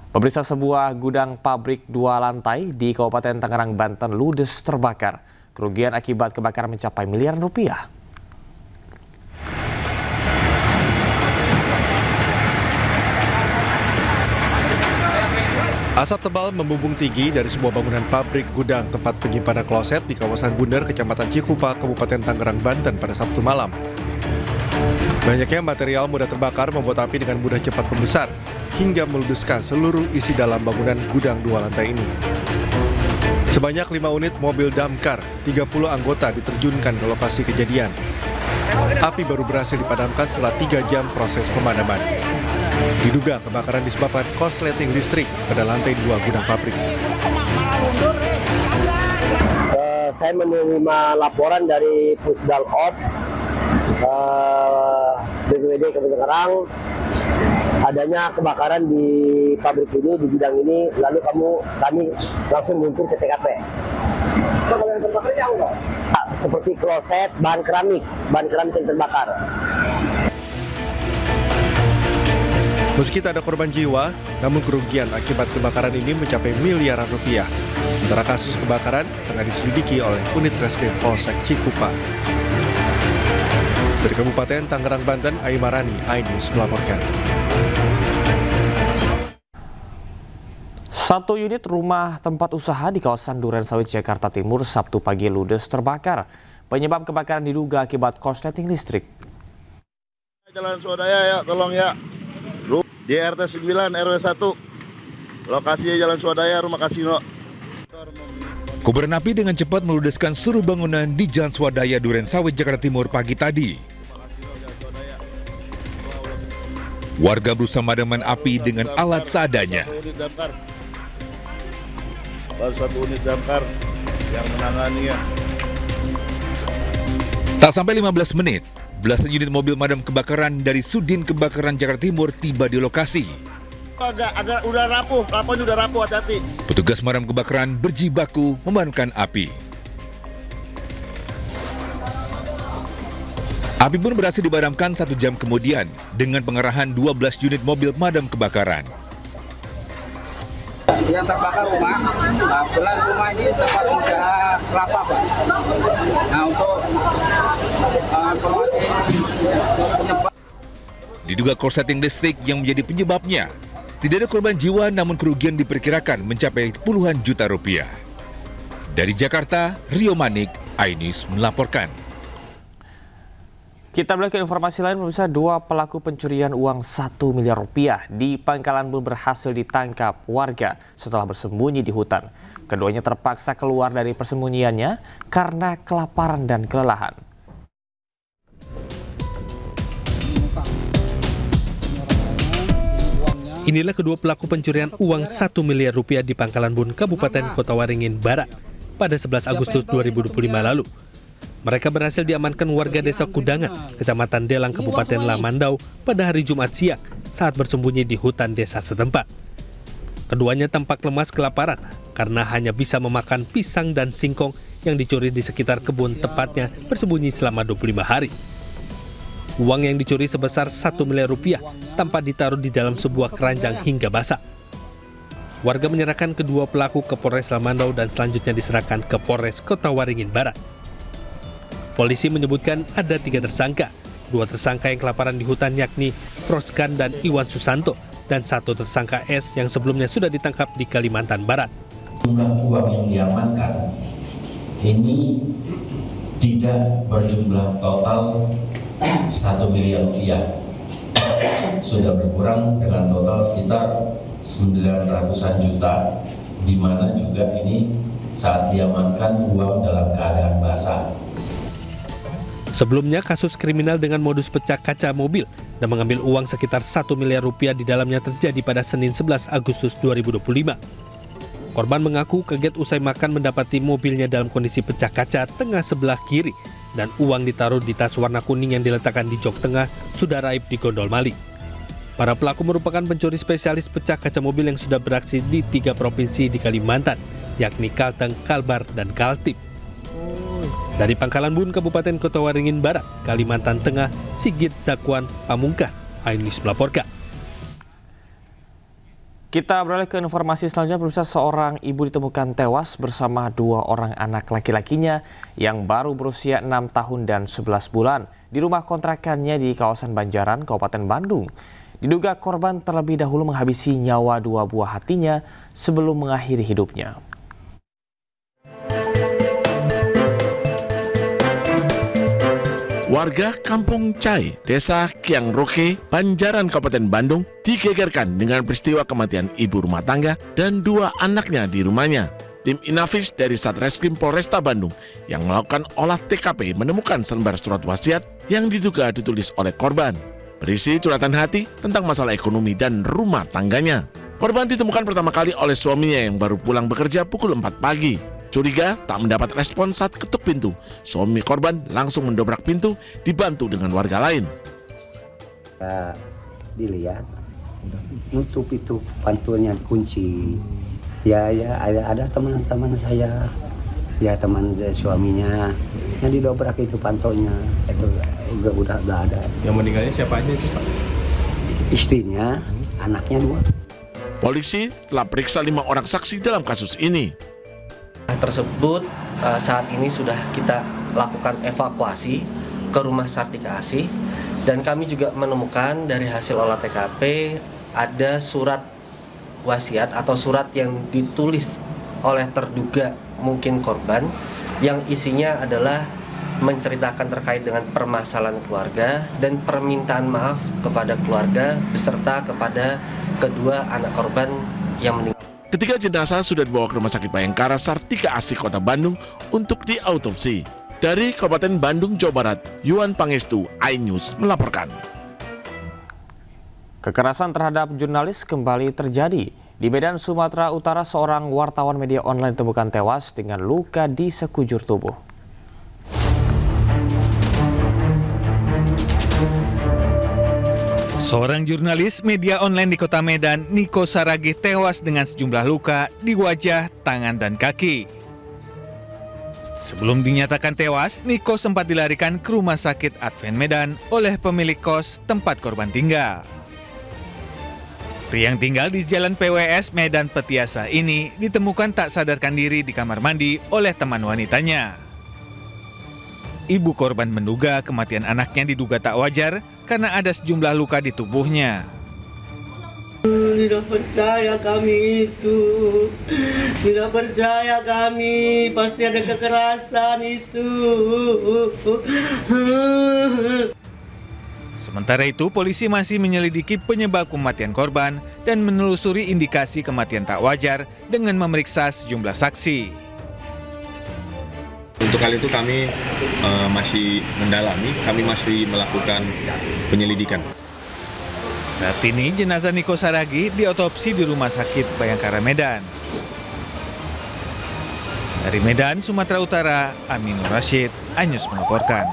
Pemirsa, sebuah gudang pabrik 2 lantai di Kabupaten Tangerang, Banten ludes terbakar. Kerugian akibat kebakaran mencapai miliaran rupiah. Asap tebal membumbung tinggi dari sebuah bangunan pabrik gudang tempat penyimpanan kloset di kawasan Bunder, Kecamatan Cikupa, Kabupaten Tangerang, Banten pada Sabtu malam. Banyaknya material mudah terbakar membuat api dengan mudah cepat membesar hingga meludeskan seluruh isi dalam bangunan gudang 2 lantai ini. Sebanyak 5 unit mobil damkar, 30 anggota diterjunkan ke lokasi kejadian. Api baru berhasil dipadamkan setelah 3 jam proses pemadaman. Diduga kebakaran disebabkan korsleting listrik pada lantai 2 gudang pabrik. Saya menerima laporan dari Pusdal OT BPBD Kabupaten Tangerang adanya kebakaran di pabrik ini, di gudang ini, lalu kami langsung meluncur ke TKP. Kalau yang terbakar ini apa? Seperti kloset, bahan keramik yang terbakar. Meski tak ada korban jiwa, namun kerugian akibat kebakaran ini mencapai miliaran rupiah. Sementara kasus kebakaran tengah diselidiki oleh Unit Reskrim Polsek Cikupa. Dari Kabupaten Tangerang, Banten, Aimarani, iNews melaporkan. Satu unit rumah tempat usaha di kawasan Durensawit, Jakarta Timur, Sabtu pagi ludes terbakar. Penyebab kebakaran diduga akibat korsleting listrik. Jalan Swadaya ya, tolong ya. Di RT 9 RW 1. Lokasinya Jalan Swadaya, rumah kasino. Kobaran api dengan cepat meludeskan seluruh bangunan di Jalan Swadaya, Durensawit, Jakarta Timur pagi tadi. Warga berusaha memadamkan api dengan alat seadanya. Baru 1 unit damkar yang menanganinya. Tak sampai 15 menit, belasan unit mobil madam kebakaran dari Sudin Kebakaran Jakarta Timur tiba di lokasi. Agak udah rapuh, kelapanya udah rapuh, hati-hati. Petugas madam kebakaran berjibaku memadamkan api. Api pun berhasil dipadamkan 1 jam kemudian dengan pengerahan 12 unit mobil madam kebakaran. Yang terbakar rumah, kebetulan rumah ini tempat usaha kelapa, Pak. Nah, untuk informasi penyebab. Diduga korsleting listrik yang menjadi penyebabnya. Tidak ada korban jiwa, namun kerugian diperkirakan mencapai puluhan juta rupiah. Dari Jakarta, Rio Manik, iNews melaporkan. Kita beralih ke informasi lain, pemirsa. 2 pelaku pencurian uang 1 miliar rupiah di Pangkalan Bun berhasil ditangkap warga setelah bersembunyi di hutan. Keduanya terpaksa keluar dari persembunyiannya karena kelaparan dan kelelahan. Inilah kedua pelaku pencurian uang 1 miliar rupiah di Pangkalan Bun, Kabupaten Kota Waringin Barat pada 11 Agustus 2025 lalu. Mereka berhasil diamankan warga desa Kudangan, Kecamatan Delang, Kabupaten Lamandau pada hari Jumat siang saat bersembunyi di hutan desa setempat. Keduanya tampak lemas kelaparan karena hanya bisa memakan pisang dan singkong yang dicuri di sekitar kebun, tepatnya bersembunyi selama 25 hari. Uang yang dicuri sebesar 1 miliar rupiah tanpa ditaruh di dalam sebuah keranjang hingga basah. Warga menyerahkan kedua pelaku ke Polres Lamandau dan selanjutnya diserahkan ke Polres Kota Waringin Barat. Polisi menyebutkan ada 3 tersangka. 2 tersangka yang kelaparan di hutan yakni Proskan dan Iwan Susanto, dan 1 tersangka S yang sebelumnya sudah ditangkap di Kalimantan Barat. Jumlah uang yang diamankan ini tidak berjumlah total 1 miliar rupiah. Sudah berkurang dengan total sekitar 900-an juta, di mana juga ini saat diamankan uang dalam keadaan basah. Sebelumnya, kasus kriminal dengan modus pecah kaca mobil dan mengambil uang sekitar 1 miliar rupiah di dalamnya terjadi pada Senin 11 Agustus 2025. Korban mengaku kaget usai makan mendapati mobilnya dalam kondisi pecah kaca tengah sebelah kiri dan uang ditaruh di tas warna kuning yang diletakkan di jok tengah sudah raib di gondol maling. Para pelaku merupakan pencuri spesialis pecah kaca mobil yang sudah beraksi di 3 provinsi di Kalimantan, yakni Kalteng, Kalbar, dan Kaltib. Dari Pangkalan Bun, Kabupaten Kota Waringin Barat, Kalimantan Tengah, Sigit Zakwan Pamungkas, iNews melaporkan. Kita beralih ke informasi selanjutnya. Pemirsa, seorang ibu ditemukan tewas bersama 2 orang anak laki-lakinya yang baru berusia 6 tahun dan 11 bulan di rumah kontrakannya di kawasan Banjaran, Kabupaten Bandung. Diduga korban terlebih dahulu menghabisi nyawa 2 buah hatinya sebelum mengakhiri hidupnya. Warga Kampung Cai, Desa Kiangroke, Banjaran, Kabupaten Bandung digegerkan dengan peristiwa kematian ibu rumah tangga dan 2 anaknya di rumahnya. Tim Inafis dari Satreskrim Polresta Bandung yang melakukan olah TKP menemukan selembar surat wasiat yang diduga ditulis oleh korban. Berisi curhatan hati tentang masalah ekonomi dan rumah tangganya. Korban ditemukan pertama kali oleh suaminya yang baru pulang bekerja pukul 4 pagi. Curiga tak mendapat respon saat ketuk pintu. Suami korban langsung mendobrak pintu dibantu dengan warga lain. Dilihat, nutup itu pantulnya kunci. Ya ada teman-teman saya, ya teman suaminya yang didobrak itu pantulnya. Itu udah ada. Yang meninggalnya siapa aja itu, Pak? Istrinya, anaknya 2. Polisi telah periksa 5 orang saksi dalam kasus ini. Tersebut saat ini sudah kita lakukan evakuasi ke rumah Sartika Asih, dan kami juga menemukan dari hasil olah TKP ada surat wasiat atau surat yang ditulis oleh terduga mungkin korban yang isinya adalah menceritakan terkait dengan permasalahan keluarga dan permintaan maaf kepada keluarga beserta kepada kedua anak korban yang meninggal. Ketiga jenazah sudah dibawa ke Rumah Sakit Bayangkara Sartika Asih Kota Bandung untuk diautopsi. Dari Kabupaten Bandung, Jawa Barat, Yuan Pangestu, iNews melaporkan. Kekerasan terhadap jurnalis kembali terjadi. Di Medan, Sumatera Utara, seorang wartawan media online ditemukan tewas dengan luka di sekujur tubuh. Seorang jurnalis media online di Kota Medan, Niko Saragih, tewas dengan sejumlah luka di wajah, tangan, dan kaki. Sebelum dinyatakan tewas, Niko sempat dilarikan ke Rumah Sakit Advent Medan oleh pemilik kos tempat korban tinggal. Pria yang tinggal di Jalan PWS Medan Petiasa ini ditemukan tak sadarkan diri di kamar mandi oleh teman wanitanya. Ibu korban menduga kematian anaknya diduga tak wajar karena ada sejumlah luka di tubuhnya. Tidak percaya kami itu, tidak percaya kami, pasti ada kekerasan itu. Sementara itu, polisi masih menyelidiki penyebab kematian korban dan menelusuri indikasi kematian tak wajar dengan memeriksa sejumlah saksi. Untuk kali itu kami masih mendalami, kami masih melakukan penyelidikan. Saat ini jenazah Niko Saragih diotopsi di Rumah Sakit Bayangkara Medan. Dari Medan, Sumatera Utara, Aminur Rashid, iNews melaporkan.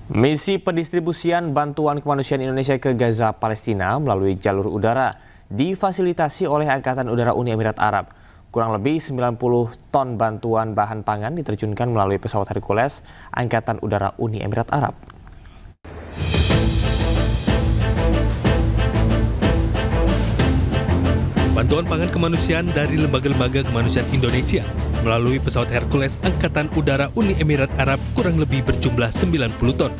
Misi pendistribusian bantuan kemanusiaan Indonesia ke Gaza, Palestina melalui jalur udara difasilitasi oleh Angkatan Udara Uni Emirat Arab. Kurang lebih 90 ton bantuan bahan pangan diterjunkan melalui pesawat Hercules Angkatan Udara Uni Emirat Arab. Bantuan pangan kemanusiaan dari lembaga-lembaga kemanusiaan Indonesia melalui pesawat Hercules Angkatan Udara Uni Emirat Arab kurang lebih berjumlah 90 ton.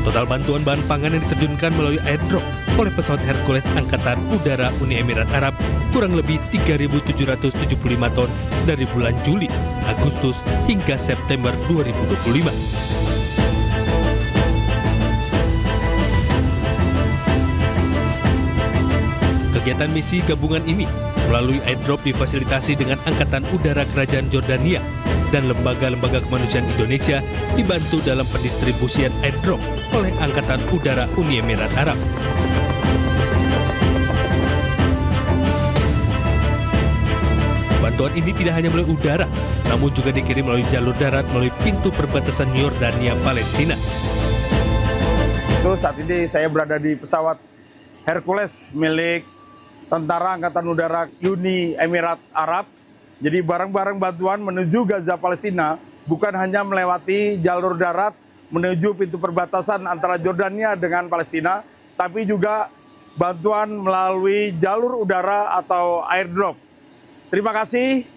Total bantuan bahan pangan yang diterjunkan melalui airdrop oleh pesawat Hercules Angkatan Udara Uni Emirat Arab kurang lebih 3.775 ton dari bulan Juli, Agustus hingga September 2025. Kegiatan misi gabungan ini melalui airdrop difasilitasi dengan Angkatan Udara Kerajaan Jordania dan lembaga-lembaga kemanusiaan Indonesia dibantu dalam pendistribusian airdrop oleh Angkatan Udara Uni Emirat Arab. Bantuan ini tidak hanya melalui udara, namun juga dikirim melalui jalur darat melalui pintu perbatasan Yordania Palestina. Saat ini saya berada di pesawat Hercules milik Tentara Angkatan Udara Uni Emirat Arab. Jadi barang-barang bantuan menuju Gaza Palestina bukan hanya melewati jalur darat menuju pintu perbatasan antara Jordania dengan Palestina, tapi juga bantuan melalui jalur udara atau airdrop. Terima kasih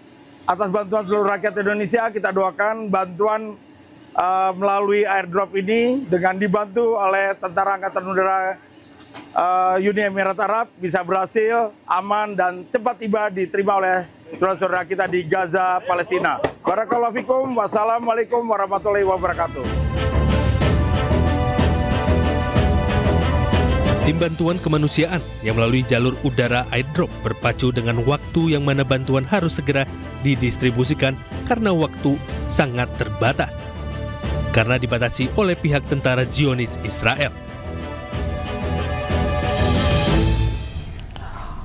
atas bantuan seluruh rakyat Indonesia. Kita doakan bantuan melalui airdrop ini dengan dibantu oleh Tentara Angkatan Udara Uni Emirat Arab bisa berhasil, aman, dan cepat tiba diterima oleh saudara-saudara kita di Gaza, Palestina. Barakallahu fikum, wassalamualaikum warahmatullahi wabarakatuh. Tim bantuan kemanusiaan yang melalui jalur udara airdrop berpacu dengan waktu yang mana bantuan harus segera didistribusikan karena waktu sangat terbatas. Karena dibatasi oleh pihak tentara Zionis Israel.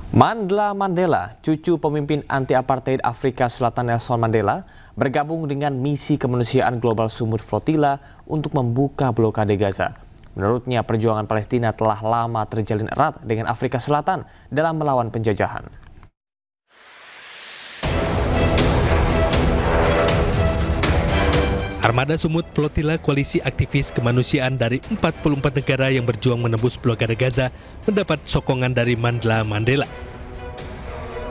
Mandla Mandela, cucu pemimpin anti-apartheid Afrika Selatan Nelson Mandela, bergabung dengan misi kemanusiaan Global Sumut Flotilla untuk membuka blokade Gaza. Menurutnya, perjuangan Palestina telah lama terjalin erat dengan Afrika Selatan dalam melawan penjajahan. Armada Sumut Flotilla koalisi aktivis kemanusiaan dari 44 negara yang berjuang menembus blokade Gaza mendapat sokongan dari Mandla Mandela.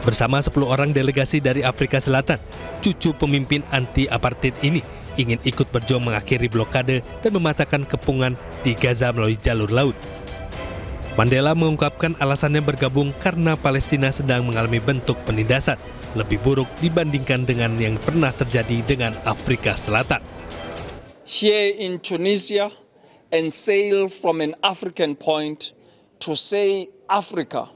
Bersama 10 orang delegasi dari Afrika Selatan, cucu pemimpin anti-apartheid ini ingin ikut berjuang mengakhiri blokade dan mematahkan kepungan di Gaza melalui jalur laut. Mandela mengungkapkan alasannya bergabung karena Palestina sedang mengalami bentuk penindasan lebih buruk dibandingkan dengan yang pernah terjadi dengan Afrika Selatan. Here in Tunisia and sail from an African point to say Africa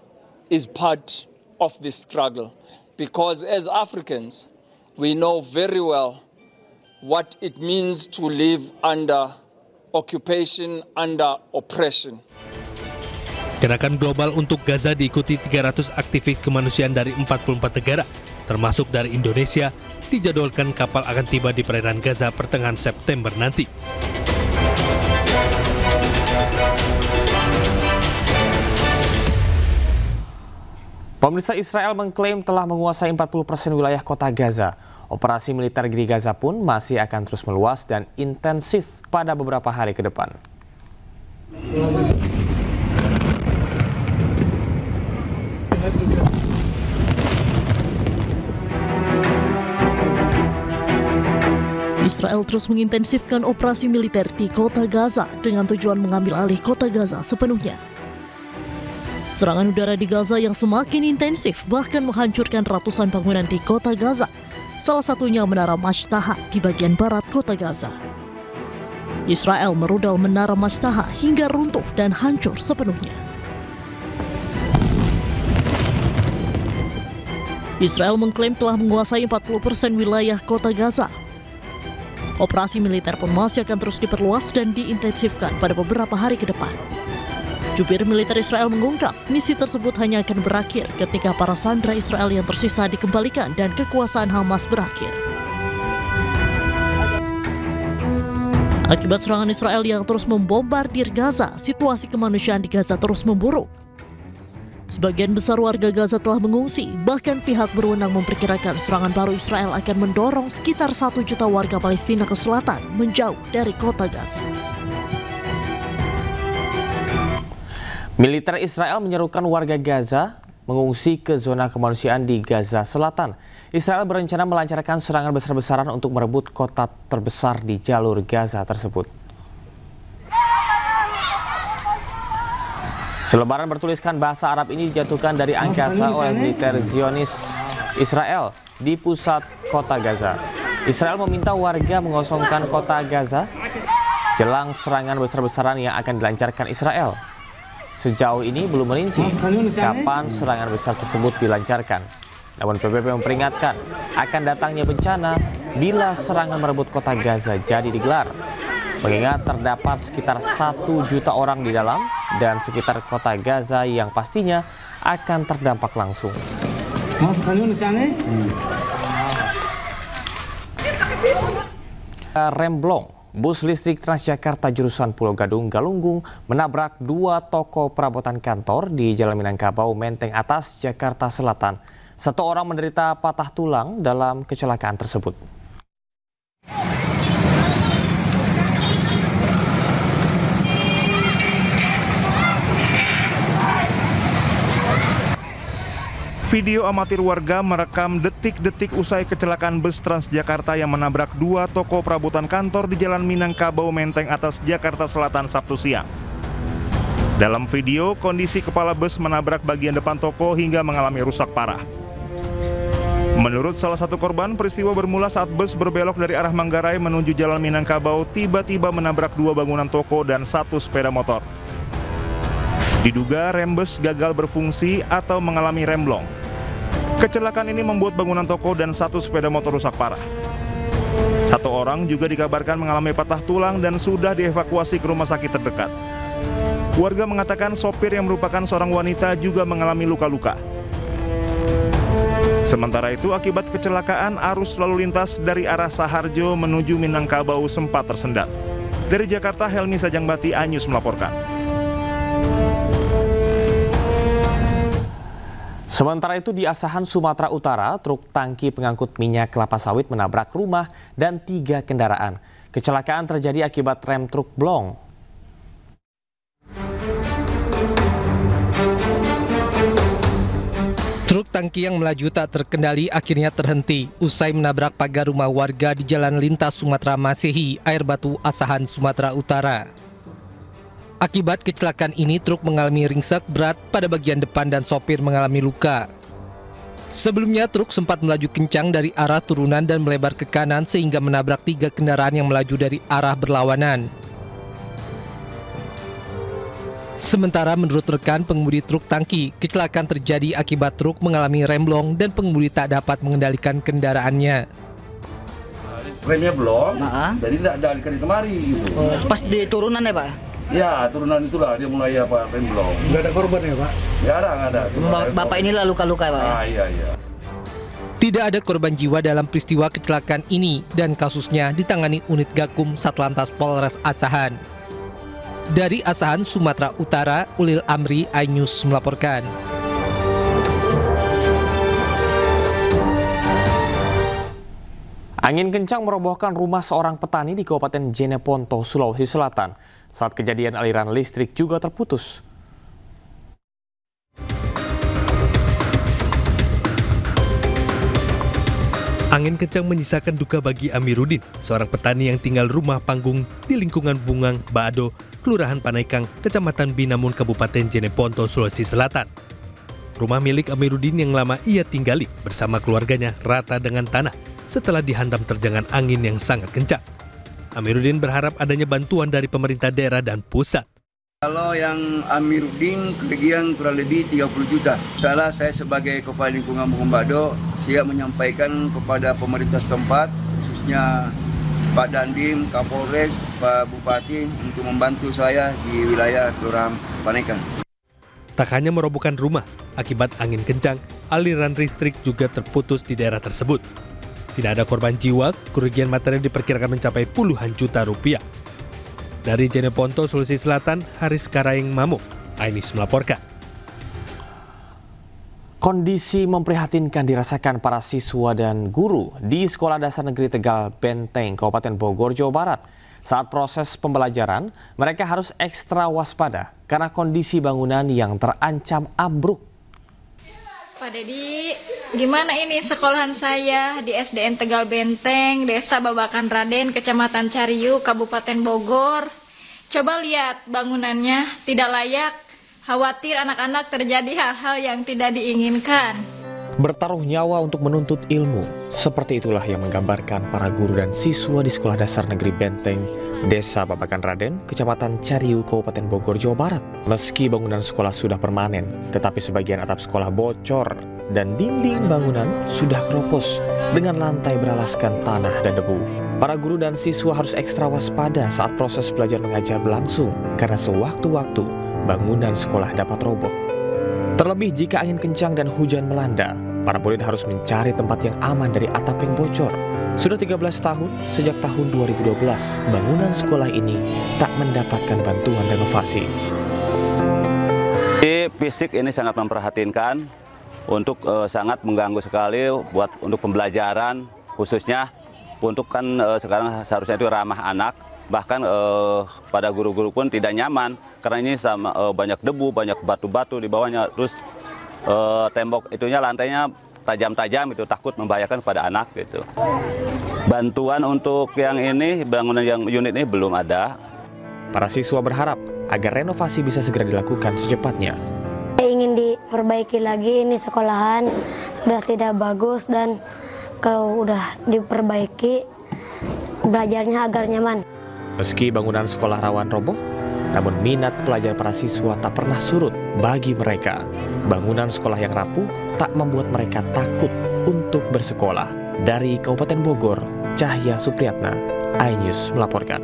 is part of this struggle, because as Africans we know very well what it means to live under occupation, under oppression. Gerakan global untuk Gaza diikuti 300 aktivis kemanusiaan dari 44 negara, termasuk dari Indonesia. Dijadwalkan kapal akan tiba di perairan Gaza pertengahan September nanti. Pemerintah Israel mengklaim telah menguasai 40% wilayah kota Gaza. Operasi militer di Gaza pun masih akan terus meluas dan intensif pada beberapa hari ke depan. Israel terus mengintensifkan operasi militer di kota Gaza dengan tujuan mengambil alih kota Gaza sepenuhnya. Serangan udara di Gaza yang semakin intensif bahkan menghancurkan ratusan bangunan di kota Gaza. Salah satunya Menara Mashtaha di bagian barat kota Gaza. Israel merudal Menara Mashtaha hingga runtuh dan hancur sepenuhnya. Israel mengklaim telah menguasai 40% wilayah kota Gaza. Operasi militer pun masih akan terus diperluas dan diintensifkan pada beberapa hari ke depan. Jubir militer Israel mengungkap misi tersebut hanya akan berakhir ketika para sandera Israel yang tersisa dikembalikan dan kekuasaan Hamas berakhir. Akibat serangan Israel yang terus membombardir Gaza, situasi kemanusiaan di Gaza terus memburuk. Sebagian besar warga Gaza telah mengungsi, bahkan pihak berwenang memperkirakan serangan baru Israel akan mendorong sekitar 1 juta warga Palestina ke selatan menjauh dari kota Gaza. Militer Israel menyerukan warga Gaza mengungsi ke zona kemanusiaan di Gaza Selatan. Israel berencana melancarkan serangan besar-besaran untuk merebut kota terbesar di jalur Gaza tersebut. Selebaran bertuliskan bahasa Arab ini dijatuhkan dari angkasa oleh militer Zionis Israel di pusat kota Gaza. Israel meminta warga mengosongkan kota Gaza jelang serangan besar-besaran yang akan dilancarkan Israel. Sejauh ini belum merinci kapan serangan besar tersebut dilancarkan. Namun PBB memperingatkan akan datangnya bencana bila serangan merebut kota Gaza jadi digelar. Mengingat terdapat sekitar 1 juta orang di dalam dan sekitar kota Gaza yang pastinya akan terdampak langsung. Remblong, bus listrik Transjakarta jurusan Pulau Gadung Galunggung menabrak 2 toko perabotan kantor di Jalan Minangkabau, Menteng Atas, Jakarta Selatan. 1 orang menderita patah tulang dalam kecelakaan tersebut. Video amatir warga merekam detik-detik usai kecelakaan bus Transjakarta yang menabrak dua toko perabotan kantor di Jalan Minangkabau, Menteng Atas, Jakarta Selatan Sabtu siang. Dalam video, kondisi kepala bus menabrak bagian depan toko hingga mengalami rusak parah. Menurut salah satu korban, peristiwa bermula saat bus berbelok dari arah Manggarai menuju Jalan Minangkabau tiba-tiba menabrak dua bangunan toko dan satu sepeda motor. Diduga rem bus gagal berfungsi atau mengalami remblong. Kecelakaan ini membuat bangunan toko dan satu sepeda motor rusak parah. Satu orang juga dikabarkan mengalami patah tulang dan sudah dievakuasi ke rumah sakit terdekat. Warga mengatakan sopir yang merupakan seorang wanita juga mengalami luka-luka. Sementara itu, akibat kecelakaan, arus lalu lintas dari arah Saharjo menuju Minangkabau sempat tersendat. Dari Jakarta, Helmi Sajangbati, iNews melaporkan. Sementara itu di Asahan, Sumatera Utara, truk tangki pengangkut minyak kelapa sawit menabrak rumah dan 3 kendaraan. Kecelakaan terjadi akibat rem truk blong. Truk tangki yang melaju tak terkendali akhirnya terhenti usai menabrak pagar rumah warga di Jalan Lintas Sumatera Masehi, Air Batu, Asahan, Sumatera Utara. Akibat kecelakaan ini, truk mengalami ringsek berat pada bagian depan dan sopir mengalami luka. Sebelumnya, truk sempat melaju kencang dari arah turunan dan melebar ke kanan sehingga menabrak 3 kendaraan yang melaju dari arah berlawanan. Sementara menurut rekan pengemudi truk tangki, kecelakaan terjadi akibat truk mengalami remblong dan pengemudi tak dapat mengendalikan kendaraannya. Remnya belum, jadi tidak dikali kemari gitu. Pas di turunan ya Pak? Ya, turunan itulah dia mulai rem belum. Nggak ada korban ya Pak? Nggak ada. Bapak inilah luka-luka ya Pak? Iya. Tidak ada korban jiwa dalam peristiwa kecelakaan ini dan kasusnya ditangani unit Gakum Satlantas Polres Asahan. Dari Asahan, Sumatera Utara, Ulil Amri, iNews melaporkan. Angin kencang merobohkan rumah seorang petani di Kabupaten Jeneponto, Sulawesi Selatan. Saat kejadian, aliran listrik juga terputus. Angin kencang menyisakan duka bagi Amiruddin, seorang petani yang tinggal rumah panggung di lingkungan Bungang, Baado, Kelurahan Panaikang, Kecamatan Binamun, Kabupaten Jeneponto, Sulawesi Selatan. Rumah milik Amiruddin yang lama ia tinggali bersama keluarganya rata dengan tanah setelah dihantam terjangan angin yang sangat kencang. Amiruddin berharap adanya bantuan dari pemerintah daerah dan pusat. Kalau yang Amiruddin kerugian kurang lebih 30 juta. Saya sebagai Kepala Lingkungan Bungang Baado siap menyampaikan kepada pemerintah setempat, khususnya Pak Dandim, Kapolres, Pak Bupati untuk membantu saya di wilayah Kelurahan Panaikang. Tak hanya merobohkan rumah, akibat angin kencang, aliran listrik juga terputus di daerah tersebut. Tidak ada korban jiwa, kerugian material diperkirakan mencapai puluhan juta rupiah. Dari Jeneponto, Sulawesi Selatan, Haris Karaing Mamuk, iNews melaporkan. Kondisi memprihatinkan dirasakan para siswa dan guru di Sekolah Dasar Negeri Tegal Benteng, Kabupaten Bogor, Jawa Barat. Saat proses pembelajaran, mereka harus ekstra waspada karena kondisi bangunan yang terancam ambruk. Pak Dedi, gimana ini sekolahan saya di SDN Tegal Benteng, Desa Babakan Raden, Kecamatan Cariu, Kabupaten Bogor. Coba lihat bangunannya tidak layak, khawatir anak-anak terjadi hal-hal yang tidak diinginkan. Bertaruh nyawa untuk menuntut ilmu, seperti itulah yang menggambarkan para guru dan siswa di Sekolah Dasar Negeri Benteng, Desa Babakan Raden, Kecamatan Cariu, Kabupaten Bogor, Jawa Barat. Meski bangunan sekolah sudah permanen, tetapi sebagian atap sekolah bocor dan dinding bangunan sudah keropos dengan lantai beralaskan tanah dan debu. Para guru dan siswa harus ekstra waspada saat proses belajar mengajar berlangsung karena sewaktu-waktu bangunan sekolah dapat roboh. Terlebih jika angin kencang dan hujan melanda, para murid harus mencari tempat yang aman dari atap yang bocor. Sudah 13 tahun sejak tahun 2012, bangunan sekolah ini tak mendapatkan bantuan renovasi. Fisik ini sangat memprihatinkan, untuk sangat mengganggu sekali untuk pembelajaran, khususnya untuk kan sekarang seharusnya itu ramah anak, bahkan pada guru-guru pun tidak nyaman karena ini sama banyak debu, banyak batu-batu di bawahnya, terus tembok itunya lantainya tajam-tajam itu, takut membahayakan kepada anak gitu. Bantuan untuk yang ini, bangunan yang unit ini belum ada. Para siswa berharap agar renovasi bisa segera dilakukan secepatnya. Ingin diperbaiki lagi, ini sekolahan sudah tidak bagus, dan kalau udah diperbaiki belajarnya agar nyaman. Meski bangunan sekolah rawan roboh, namun minat pelajar para siswa tak pernah surut. Bagi mereka, bangunan sekolah yang rapuh tak membuat mereka takut untuk bersekolah. Dari Kabupaten Bogor, Cahya Supriyatna, iNews melaporkan.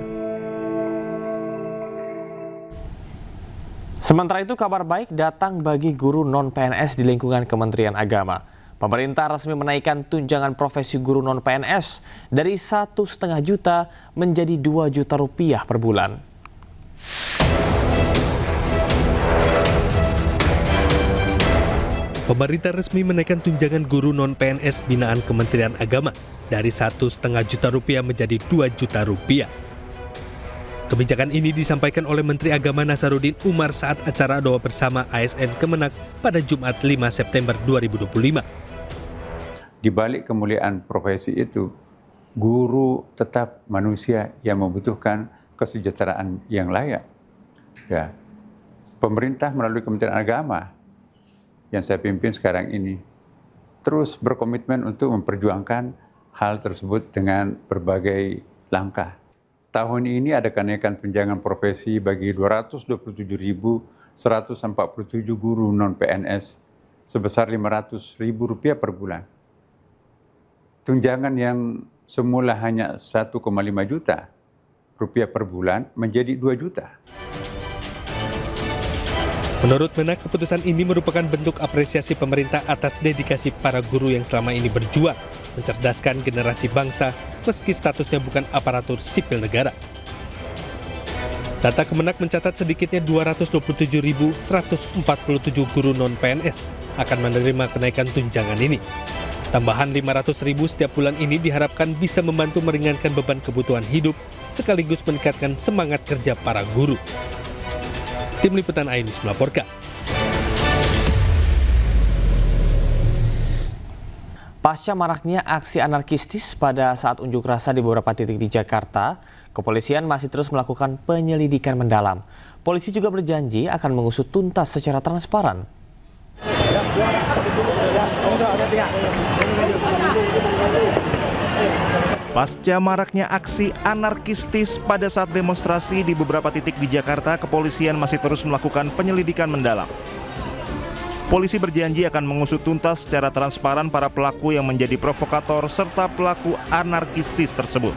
Sementara itu, kabar baik datang bagi guru non-PNS di lingkungan Kementerian Agama. Pemerintah resmi menaikkan tunjangan profesi guru non-PNS dari 1,5 juta menjadi 2 juta rupiah per bulan. Pemerintah resmi menaikkan tunjangan guru non-PNS binaan Kementerian Agama dari 1,5 juta rupiah menjadi 2 juta rupiah. Kebijakan ini disampaikan oleh Menteri Agama Nasaruddin Umar saat acara doa bersama ASN Kemenak pada Jumat 5 September 2025. Di balik kemuliaan profesi itu, guru tetap manusia yang membutuhkan kesejahteraan yang layak. Ya, pemerintah melalui Kementerian Agama yang saya pimpin sekarang ini terus berkomitmen untuk memperjuangkan hal tersebut dengan berbagai langkah. Tahun ini ada kenaikan tunjangan profesi bagi 227.147 guru non-PNS sebesar Rp500.000 per bulan. Tunjangan yang semula hanya 1,5 juta rupiah per bulan menjadi 2 juta. Menurut Menak, keputusan ini merupakan bentuk apresiasi pemerintah atas dedikasi para guru yang selama ini berjuang mencerdaskan generasi bangsa meski statusnya bukan aparatur sipil negara. Data Kemenak mencatat sedikitnya 227.147 guru non-PNS akan menerima kenaikan tunjangan ini. Tambahan 500.000 setiap bulan ini diharapkan bisa membantu meringankan beban kebutuhan hidup sekaligus meningkatkan semangat kerja para guru. Tim Liputan iNews melaporkan. Pasca maraknya aksi anarkistis pada saat unjuk rasa di beberapa titik di Jakarta, kepolisian masih terus melakukan penyelidikan mendalam. Polisi juga berjanji akan mengusut tuntas secara transparan. Pasca maraknya aksi anarkistis pada saat demonstrasi di beberapa titik di Jakarta, kepolisian masih terus melakukan penyelidikan mendalam. Polisi berjanji akan mengusut tuntas secara transparan para pelaku yang menjadi provokator serta pelaku anarkistis tersebut.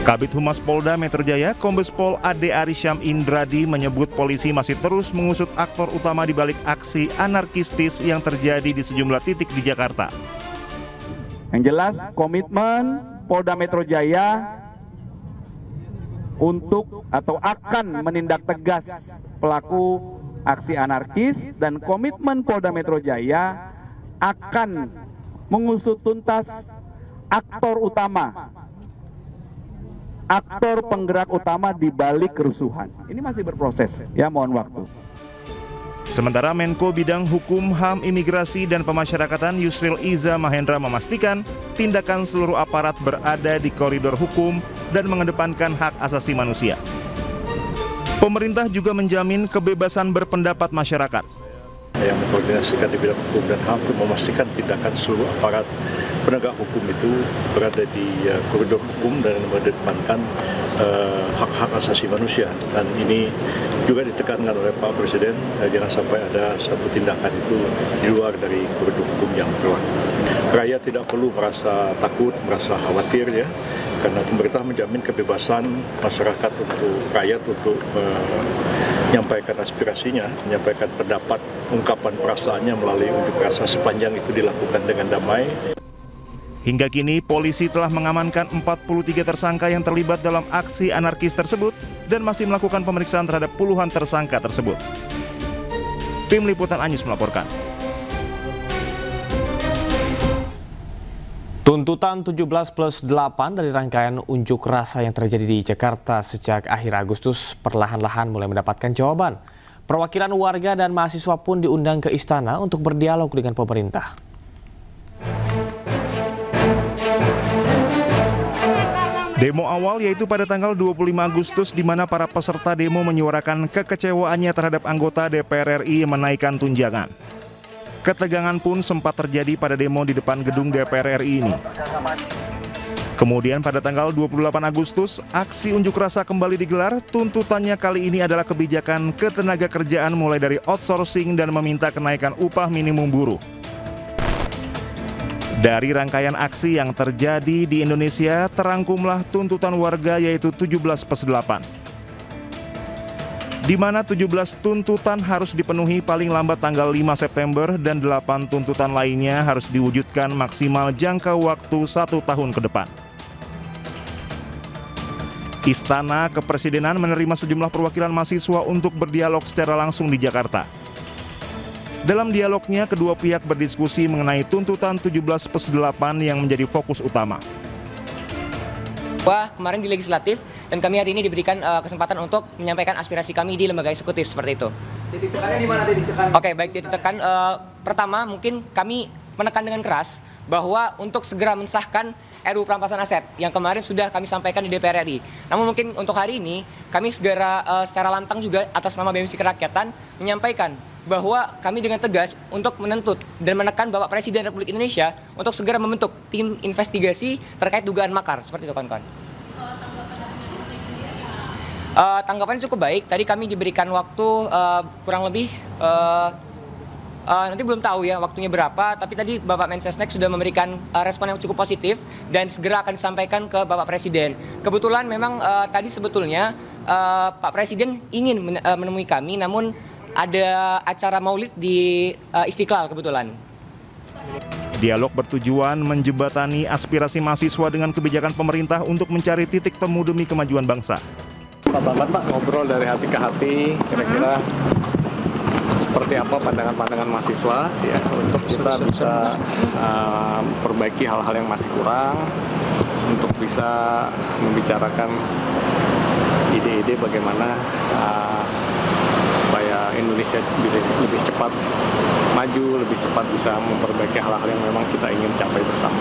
Kabid Humas Polda Metro Jaya, Kombes Pol Ade Arisyam Indradi menyebut polisi masih terus mengusut aktor utama di balik aksi anarkistis yang terjadi di sejumlah titik di Jakarta. Yang jelas, komitmen Polda Metro Jaya untuk atau akan menindak tegas pelaku aksi anarkis, dan komitmen Polda Metro Jaya akan mengusut tuntas aktor utama, aktor penggerak utama di balik kerusuhan. Ini masih berproses, ya, mohon waktu. Sementara Menko Bidang Hukum, HAM, Imigrasi, dan Pemasyarakatan Yusril Iza Mahendra memastikan tindakan seluruh aparat berada di koridor hukum dan mengedepankan hak asasi manusia. Pemerintah juga menjamin kebebasan berpendapat masyarakat. Yang mengkoordinasikan di bidang hukum dan HAM untuk memastikan tindakan seluruh aparat penegak hukum itu berada di koridor hukum dan mengedepankan hak-hak asasi manusia. Dan ini juga ditekankan oleh Pak Presiden, jangan sampai ada satu tindakan itu di luar dari koridor hukum yang berlaku. Rakyat tidak perlu merasa takut, merasa khawatir, ya, karena pemerintah menjamin kebebasan masyarakat untuk rakyat untuk menyampaikan aspirasinya, menyampaikan pendapat, ungkapan perasaannya melalui unjuk rasa sepanjang itu dilakukan dengan damai. Hingga kini, polisi telah mengamankan 43 tersangka yang terlibat dalam aksi anarkis tersebut dan masih melakukan pemeriksaan terhadap puluhan tersangka tersebut. Tim Liputan iNews melaporkan. Tuntutan 17+8 dari rangkaian unjuk rasa yang terjadi di Jakarta sejak akhir Agustus perlahan-lahan mulai mendapatkan jawaban. Perwakilan warga dan mahasiswa pun diundang ke istana untuk berdialog dengan pemerintah. Demo awal yaitu pada tanggal 25 Agustus di mana para peserta demo menyuarakan kekecewaannya terhadap anggota DPR RI yang menaikkan tunjangan. Ketegangan pun sempat terjadi pada demo di depan gedung DPR RI ini. Kemudian pada tanggal 28 Agustus, aksi unjuk rasa kembali digelar. Tuntutannya kali ini adalah kebijakan ketenaga kerjaan mulai dari outsourcing dan meminta kenaikan upah minimum buruh. Dari rangkaian aksi yang terjadi di Indonesia, terangkumlah tuntutan warga yaitu 17+8. Di mana 17 tuntutan harus dipenuhi paling lambat tanggal 5 September dan 8 tuntutan lainnya harus diwujudkan maksimal jangka waktu 1 tahun ke depan. Istana Kepresidenan menerima sejumlah perwakilan mahasiswa untuk berdialog secara langsung di Jakarta. Dalam dialognya, kedua pihak berdiskusi mengenai tuntutan 17+8 yang menjadi fokus utama. Kemarin di legislatif dan kami hari ini diberikan kesempatan untuk menyampaikan aspirasi kami di lembaga eksekutif seperti itu. Titik tekannya di mana titik tekan? Oke, baik, titik tekan pertama mungkin kami menekan dengan keras bahwa untuk segera mensahkan RUU Perampasan Aset yang kemarin sudah kami sampaikan di DPR RI. Namun mungkin untuk hari ini kami segera secara lantang juga atas nama BMC Kerakyatan menyampaikan bahwa kami dengan tegas untuk menuntut dan menekan Bapak Presiden Republik Indonesia untuk segera membentuk tim investigasi terkait dugaan makar. Seperti itu, kawan-kawan. Tanggapannya cukup baik. Tadi kami diberikan waktu kurang lebih nanti belum tahu ya waktunya berapa, tapi tadi Bapak Mensesnek sudah memberikan respon yang cukup positif dan segera akan disampaikan ke Bapak Presiden. Kebetulan memang tadi sebetulnya Pak Presiden ingin menemui kami, namun ada acara maulid di Istiqlal kebetulan. Dialog bertujuan menjembatani aspirasi mahasiswa dengan kebijakan pemerintah untuk mencari titik temu demi kemajuan bangsa. Pak Bambang, Pak, ngobrol dari hati ke hati, kira-kira seperti apa pandangan-pandangan mahasiswa ya untuk kita bisa perbaiki hal-hal yang masih kurang, untuk bisa membicarakan ide-ide bagaimana supaya Indonesia lebih cepat maju, lebih cepat bisa memperbaiki hal-hal yang memang kita ingin capai bersama.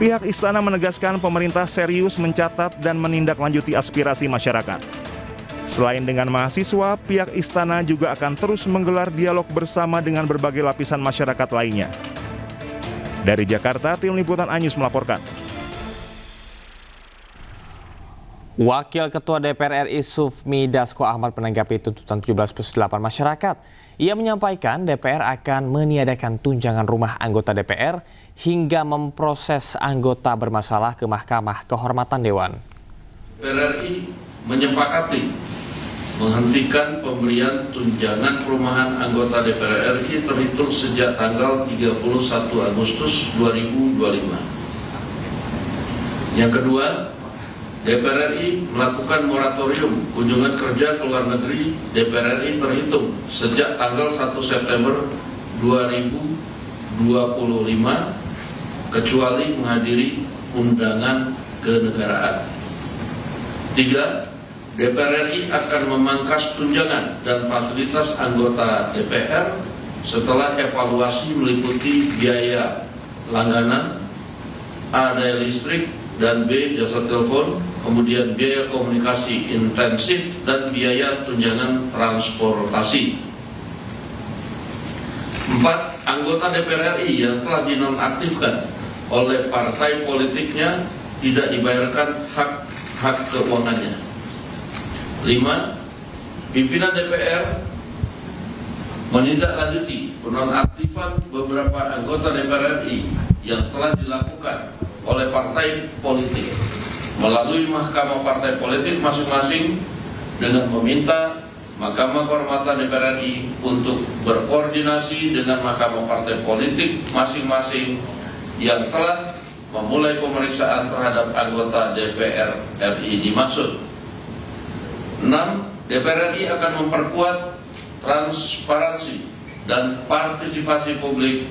Pihak istana menegaskan pemerintah serius mencatat dan menindaklanjuti aspirasi masyarakat. Selain dengan mahasiswa, pihak istana juga akan terus menggelar dialog bersama dengan berbagai lapisan masyarakat lainnya. Dari Jakarta, tim liputan Anyus melaporkan. Wakil Ketua DPR RI Sufmi Dasko Ahmad menanggapi tuntutan 17+8 masyarakat. Ia menyampaikan DPR akan meniadakan tunjangan rumah anggota DPR hingga memproses anggota bermasalah ke Mahkamah Kehormatan Dewan. DPR RI menyepakati menghentikan pemberian tunjangan perumahan anggota DPR RI terhitung sejak tanggal 31 Agustus 2025. Yang kedua, DPR RI melakukan moratorium kunjungan kerja ke luar negeri DPR RI terhitung sejak tanggal 1 September 2025 kecuali menghadiri undangan kenegaraan. 3. DPR RI akan memangkas tunjangan dan fasilitas anggota DPR setelah evaluasi meliputi biaya langganan, A. daya listrik, dan B. jasa telepon, kemudian biaya komunikasi intensif dan biaya tunjangan transportasi. 4. Anggota DPR RI yang telah dinonaktifkan oleh partai politiknya tidak dibayarkan hak keuangannya. 5. Pimpinan DPR menindaklanjuti penonaktifan beberapa anggota DPR RI yang telah dilakukan oleh partai politik melalui mahkamah partai politik masing-masing dengan meminta Mahkamah Kehormatan DPR RI untuk berkoordinasi dengan mahkamah partai politik masing-masing yang telah memulai pemeriksaan terhadap anggota DPR RI dimaksud. 6. DPR RI akan memperkuat transparansi dan partisipasi publik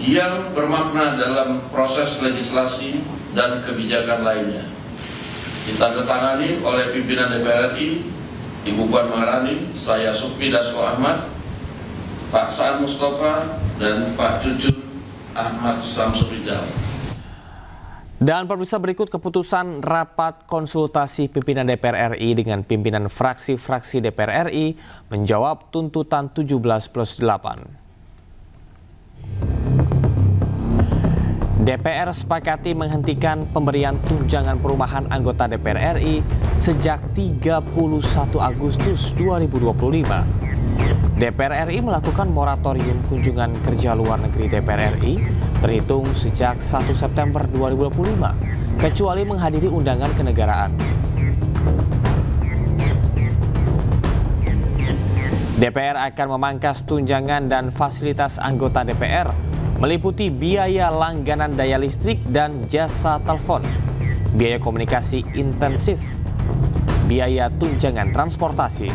yang bermakna dalam proses legislasi dan kebijakan lainnya. Ditandatangani oleh pimpinan DPR RI Ibu Puan Maharani, saya Supri Dasko Ahmad, Pak Saan Mustafa, dan Pak Jujun Ahmad Samsurijal. Dan pemirsa, berikut keputusan rapat konsultasi pimpinan DPR RI dengan pimpinan fraksi-fraksi DPR RI menjawab tuntutan 17+8. DPR sepakati menghentikan pemberian tunjangan perumahan anggota DPR RI sejak 31 Agustus 2025. DPR RI melakukan moratorium kunjungan kerja luar negeri DPR RI terhitung sejak 1 September 2025, kecuali menghadiri undangan kenegaraan. DPR akan memangkas tunjangan dan fasilitas anggota DPR, meliputi biaya langganan daya listrik dan jasa telepon, biaya komunikasi intensif, biaya tunjangan transportasi.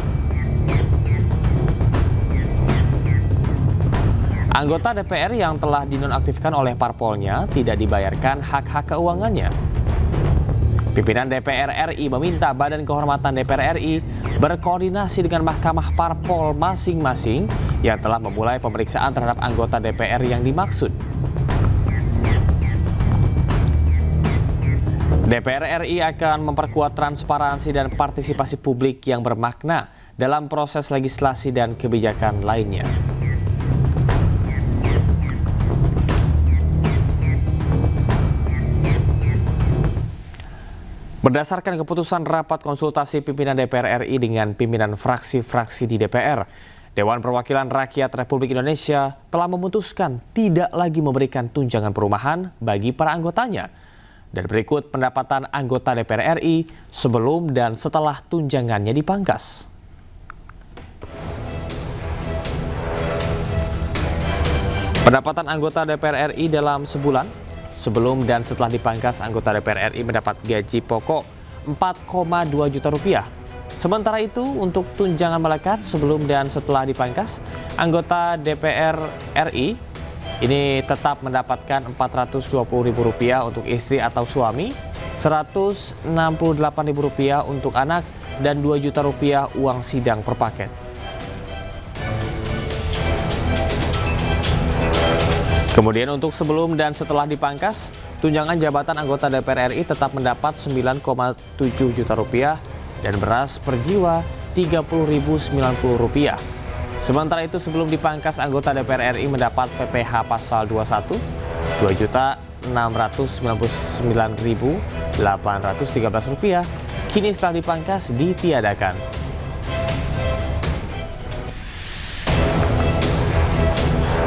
Anggota DPR yang telah dinonaktifkan oleh parpolnya tidak dibayarkan hak-hak keuangannya. Pimpinan DPR RI meminta Badan Kehormatan DPR RI berkoordinasi dengan Mahkamah Parpol masing-masing yang telah memulai pemeriksaan terhadap anggota DPR yang dimaksud. DPR RI akan memperkuat transparansi dan partisipasi publik yang bermakna dalam proses legislasi dan kebijakan lainnya. Berdasarkan keputusan rapat konsultasi pimpinan DPR RI dengan pimpinan fraksi-fraksi di DPR, Dewan Perwakilan Rakyat Republik Indonesia telah memutuskan tidak lagi memberikan tunjangan perumahan bagi para anggotanya. Dan berikut pendapatan anggota DPR RI sebelum dan setelah tunjangannya dipangkas. Pendapatan anggota DPR RI dalam sebulan sebelum dan setelah dipangkas anggota DPR RI mendapat gaji pokok 4,2 juta rupiah. Sementara itu untuk tunjangan melekat sebelum dan setelah dipangkas, anggota DPR RI ini tetap mendapatkan Rp420.000 untuk istri atau suami, Rp168.000 untuk anak, dan Rp2 juta uang sidang per paket. Kemudian untuk sebelum dan setelah dipangkas, tunjangan jabatan anggota DPR RI tetap mendapat Rp9,7 juta dan beras per jiwa Rp30.090. Sementara itu sebelum dipangkas, anggota DPR RI mendapat PPh pasal 21 Rp2.699.813. Kini setelah dipangkas ditiadakan.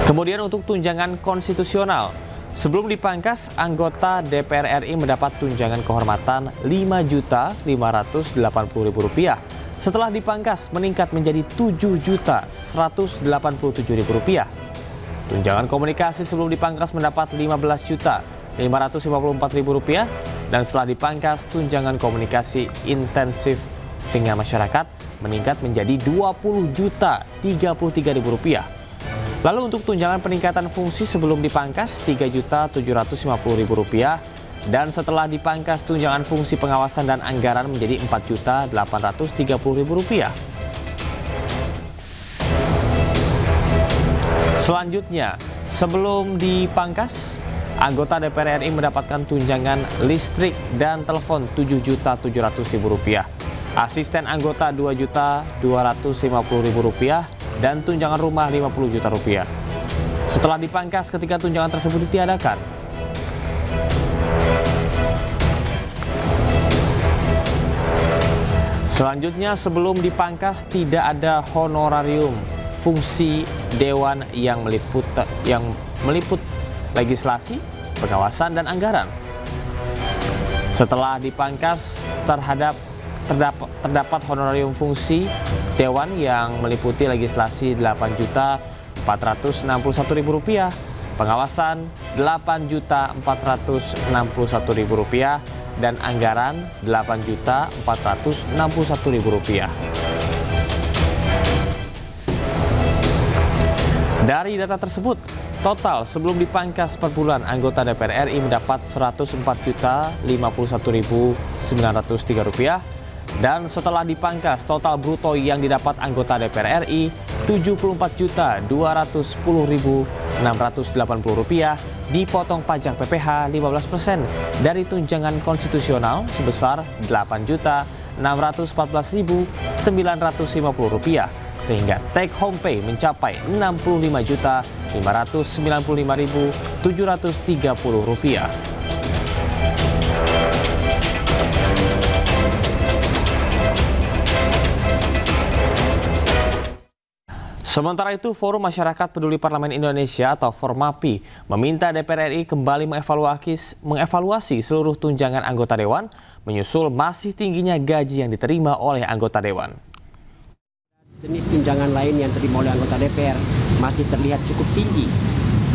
Kemudian untuk tunjangan konstitusional, sebelum dipangkas, anggota DPR RI mendapat tunjangan kehormatan Rp5.580.000. Setelah dipangkas meningkat menjadi Rp7.187.000. Tunjangan komunikasi sebelum dipangkas mendapat Rp15.554.000 dan setelah dipangkas tunjangan komunikasi intensif dengan masyarakat meningkat menjadi Rp20.033.000. Lalu untuk tunjangan peningkatan fungsi sebelum dipangkas Rp3.750.000 dan setelah dipangkas tunjangan fungsi pengawasan dan anggaran menjadi Rp4.830.000. Selanjutnya, sebelum dipangkas, anggota DPR RI mendapatkan tunjangan listrik dan telepon Rp7.700.000. Asisten anggota Rp2.250.000 dan tunjangan rumah Rp50 juta. Setelah dipangkas ketika tunjangan tersebut ditiadakan. Selanjutnya, sebelum dipangkas tidak ada honorarium fungsi dewan yang meliput legislasi, pengawasan, dan anggaran. Setelah dipangkas terdapat honorarium fungsi dewan yang meliputi legislasi Rp8.461.000, pengawasan Rp8.461.000 dan anggaran Rp8.461.000. Dari data tersebut, total sebelum dipangkas per bulan anggota DPR RI mendapat Rp104.051.903 Dan setelah dipangkas, total bruto yang didapat anggota DPR RI Rp74.210.680 dipotong pajak PPH 15% dari tunjangan konstitusional sebesar Rp8.614.950 sehingga take home pay mencapai Rp65.595.730. Sementara itu, Forum Masyarakat Peduli Parlemen Indonesia atau Formapi meminta DPR RI kembali mengevaluasi seluruh tunjangan anggota Dewan menyusul masih tingginya gaji yang diterima oleh anggota Dewan. Jenis tunjangan lain yang diterima oleh anggota DPR masih terlihat cukup tinggi.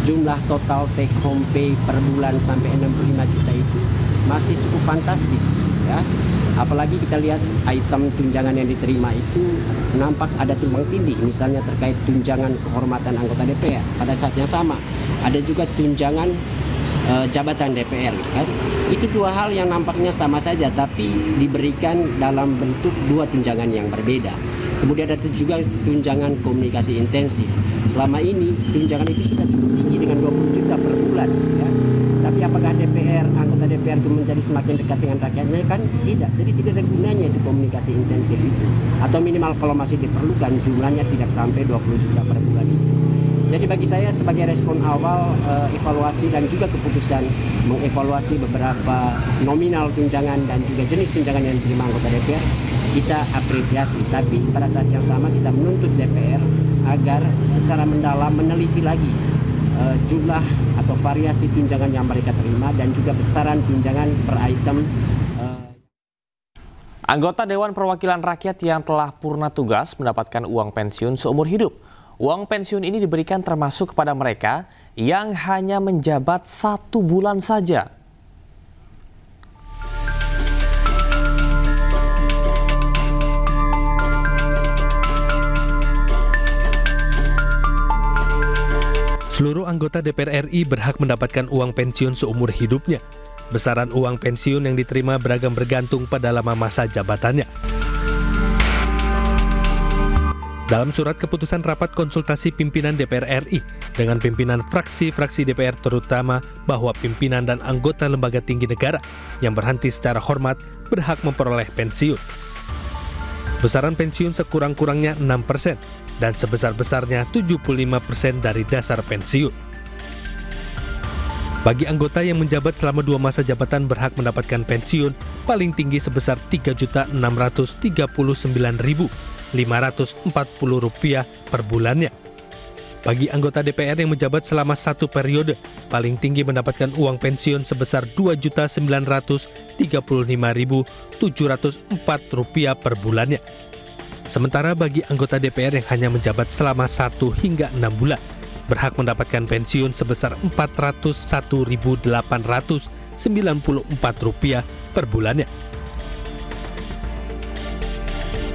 Jumlah total take home pay per bulan sampai 65 juta itu masih cukup fantastis, ya. Apalagi kita lihat item tunjangan yang diterima itu nampak ada tumpang tindih, misalnya terkait tunjangan kehormatan anggota DPR. Pada saat yang sama ada juga tunjangan jabatan DPR, kan? Itu dua hal yang nampaknya sama saja, tapi diberikan dalam bentuk dua tunjangan yang berbeda. Kemudian ada juga tunjangan komunikasi intensif. Selama ini tunjangan itu sudah cukup tinggi dengan 20 juta per bulan, ya. Tapi apakah anggota DPR itu menjadi semakin dekat dengan rakyatnya? Kan tidak. Jadi tidak ada gunanya itu komunikasi intensif itu. Atau minimal kalau masih diperlukan jumlahnya tidak sampai 20 juta per bulan itu. Jadi bagi saya sebagai respon awal evaluasi dan juga keputusan mengevaluasi beberapa nominal tunjangan dan juga jenis tunjangan yang diterima anggota DPR, kita apresiasi. Tapi pada saat yang sama kita menuntut DPR agar secara mendalam meneliti lagi jumlah atau variasi tunjangan yang mereka terima dan juga besaran tunjangan per item. Anggota Dewan Perwakilan Rakyat yang telah purna tugas mendapatkan uang pensiun seumur hidup. Uang pensiun ini diberikan termasuk kepada mereka yang hanya menjabat 1 bulan saja. Seluruh anggota DPR RI berhak mendapatkan uang pensiun seumur hidupnya. Besaran uang pensiun yang diterima bergantung pada lama masa jabatannya. Dalam surat keputusan rapat konsultasi pimpinan DPR RI dengan pimpinan fraksi-fraksi DPR terutama bahwa pimpinan dan anggota lembaga tinggi negara yang berhenti secara hormat berhak memperoleh pensiun. Besaran pensiun sekurang-kurangnya 6% dan sebesar-besarnya 75% dari dasar pensiun. Bagi anggota yang menjabat selama 2 masa jabatan berhak mendapatkan pensiun paling tinggi sebesar Rp3.639.540 per bulannya. Bagi anggota DPR yang menjabat selama 1 periode, paling tinggi mendapatkan uang pensiun sebesar Rp2.935.704 per bulannya. Sementara bagi anggota DPR yang hanya menjabat selama 1 hingga 6 bulan, berhak mendapatkan pensiun sebesar Rp401.894 per bulannya.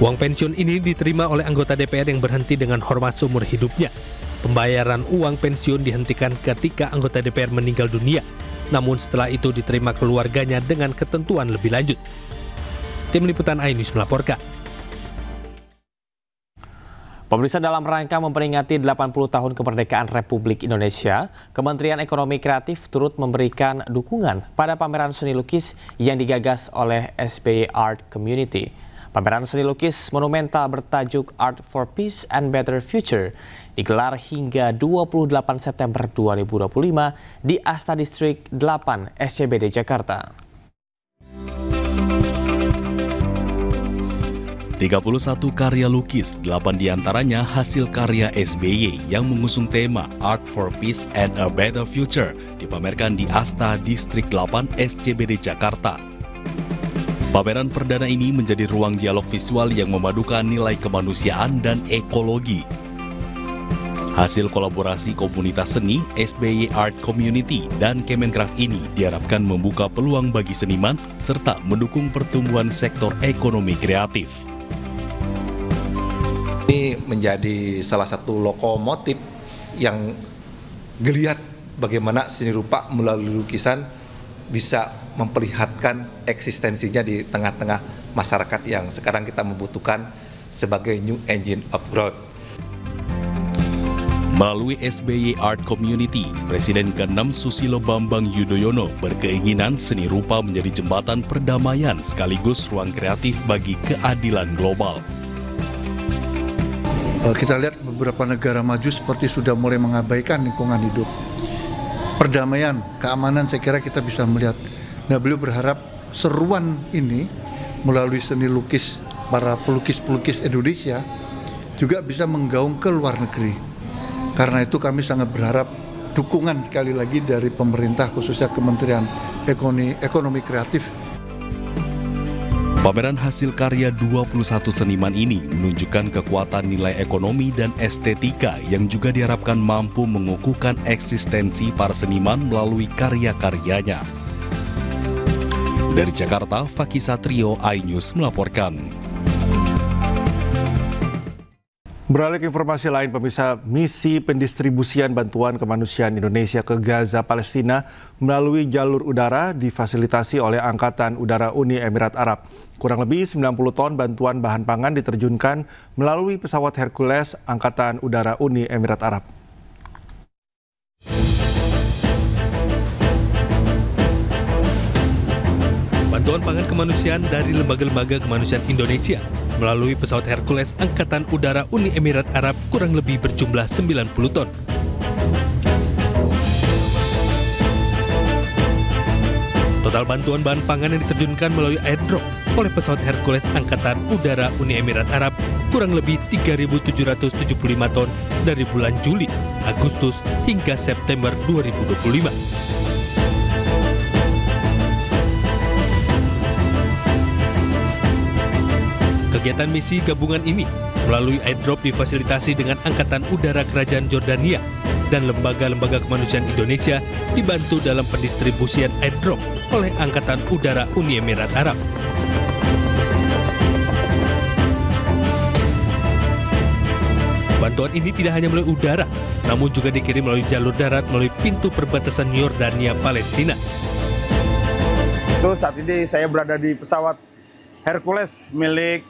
Uang pensiun ini diterima oleh anggota DPR yang berhenti dengan hormat seumur hidupnya. Pembayaran uang pensiun dihentikan ketika anggota DPR meninggal dunia, namun setelah itu diterima keluarganya dengan ketentuan lebih lanjut. Tim Liputan iNews melaporkan. Pemirsa, dalam rangka memperingati 80 tahun kemerdekaan Republik Indonesia, Kementerian Ekonomi Kreatif turut memberikan dukungan pada pameran seni lukis yang digagas oleh SBY Art Community. Pameran seni lukis monumental bertajuk Art for Peace and Better Future digelar hingga 28 September 2025 di Asta Distrik 8 SCBD Jakarta. 31 karya lukis, 8 diantaranya hasil karya SBY yang mengusung tema Art for Peace and a Better Future dipamerkan di Asta Distrik 8 SCBD Jakarta. Pameran perdana ini menjadi ruang dialog visual yang memadukan nilai kemanusiaan dan ekologi. Hasil kolaborasi komunitas seni, SBY Art Community dan Kemenkraf ini diharapkan membuka peluang bagi seniman serta mendukung pertumbuhan sektor ekonomi kreatif. Ini menjadi salah satu lokomotif yang geliat bagaimana seni rupa melalui lukisan bisa memperlihatkan eksistensinya di tengah-tengah masyarakat yang sekarang kita membutuhkan sebagai new engine of growth. Melalui SBY Art Community, Presiden ke-6 Susilo Bambang Yudhoyono berkeinginan seni rupa menjadi jembatan perdamaian sekaligus ruang kreatif bagi keadilan global. Kita lihat beberapa negara maju seperti sudah mulai mengabaikan lingkungan hidup. Perdamaian, keamanan saya kira kita bisa melihat. Nah, beliau berharap seruan ini melalui seni lukis para pelukis-pelukis Indonesia juga bisa menggaung ke luar negeri. Karena itu kami sangat berharap dukungan sekali lagi dari pemerintah khususnya Kementerian Ekonomi Kreatif. Pameran hasil karya 21 seniman ini menunjukkan kekuatan nilai ekonomi dan estetika yang juga diharapkan mampu mengukuhkan eksistensi para seniman melalui karya-karyanya. Dari Jakarta, Fakih Satrio, iNews melaporkan. Beralih ke informasi lain, pemirsa, misi pendistribusian bantuan kemanusiaan Indonesia ke Gaza, Palestina melalui jalur udara difasilitasi oleh Angkatan Udara Uni Emirat Arab. Kurang lebih 90 ton bantuan bahan pangan diterjunkan melalui pesawat Hercules Angkatan Udara Uni Emirat Arab. Bantuan pangan kemanusiaan dari lembaga-lembaga kemanusiaan Indonesia melalui pesawat Hercules Angkatan Udara Uni Emirat Arab kurang lebih berjumlah 90 ton. Total bantuan bahan pangan yang diterjunkan melalui airdrop oleh pesawat Hercules Angkatan Udara Uni Emirat Arab kurang lebih 3.775 ton dari bulan Juli, Agustus hingga September 2025. Kegiatan misi gabungan ini melalui airdrop difasilitasi dengan Angkatan Udara Kerajaan Jordania dan lembaga-lembaga kemanusiaan Indonesia dibantu dalam pendistribusian airdrop oleh Angkatan Udara Uni Emirat Arab. Bantuan ini tidak hanya melalui udara, namun juga dikirim melalui jalur darat melalui pintu perbatasan Yordania Palestina. Itu saat ini saya berada di pesawat Hercules milik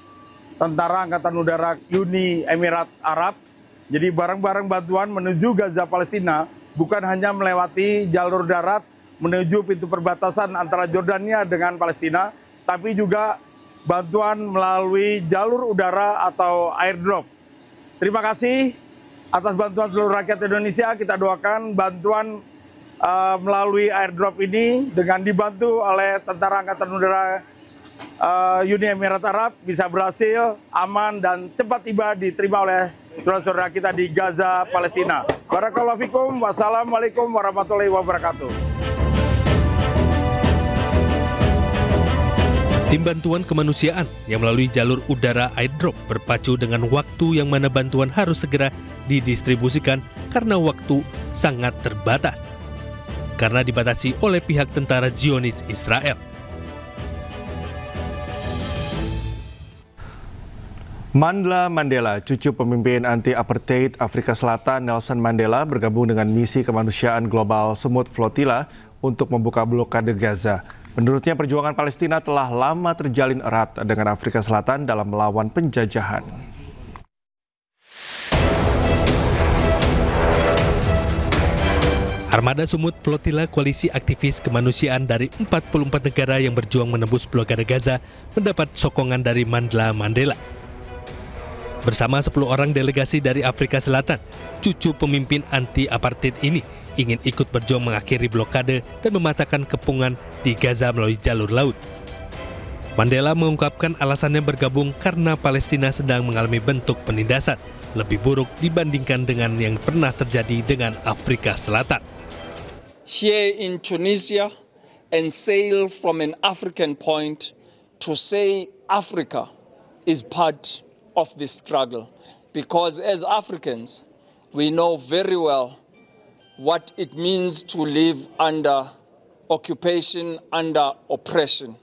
Tentara Angkatan Udara Uni Emirat Arab. Jadi barang-barang bantuan menuju Gaza Palestina bukan hanya melewati jalur darat menuju pintu perbatasan antara Jordania dengan Palestina, tapi juga bantuan melalui jalur udara atau airdrop. Terima kasih atas bantuan seluruh rakyat Indonesia. Kita doakan bantuan melalui airdrop ini dengan dibantu oleh Tentara Angkatan Udara Uni Emirat Arab bisa berhasil, aman, dan cepat tiba diterima oleh saudara-saudara kita di Gaza, Palestina. Barakallahu fikum, wassalamualaikum warahmatullahi wabarakatuh. Tim bantuan kemanusiaan yang melalui jalur udara airdrop berpacu dengan waktu yang mana bantuan harus segera didistribusikan karena waktu sangat terbatas. Karena dibatasi oleh pihak tentara Zionis Israel. Mandla Mandela, cucu pemimpin anti-apartheid Afrika Selatan Nelson Mandela bergabung dengan misi kemanusiaan global Semut Flotilla untuk membuka blokade Gaza. Menurutnya perjuangan Palestina telah lama terjalin erat dengan Afrika Selatan dalam melawan penjajahan. Armada Semut Flotilla koalisi aktivis kemanusiaan dari 44 negara yang berjuang menembus blokade Gaza mendapat sokongan dari Mandla Mandela. Bersama 10 orang delegasi dari Afrika Selatan, cucu pemimpin anti-apartheid ini ingin ikut berjuang mengakhiri blokade dan mematahkan kepungan di Gaza melalui jalur laut. Mandela mengungkapkan alasannya bergabung karena Palestina sedang mengalami bentuk penindasan lebih buruk dibandingkan dengan yang pernah terjadi dengan Afrika Selatan. Here in Tunisia and sail from an African point to say Africa is part of this struggle, because as Africans we know very well what it means to live under occupation, under oppression.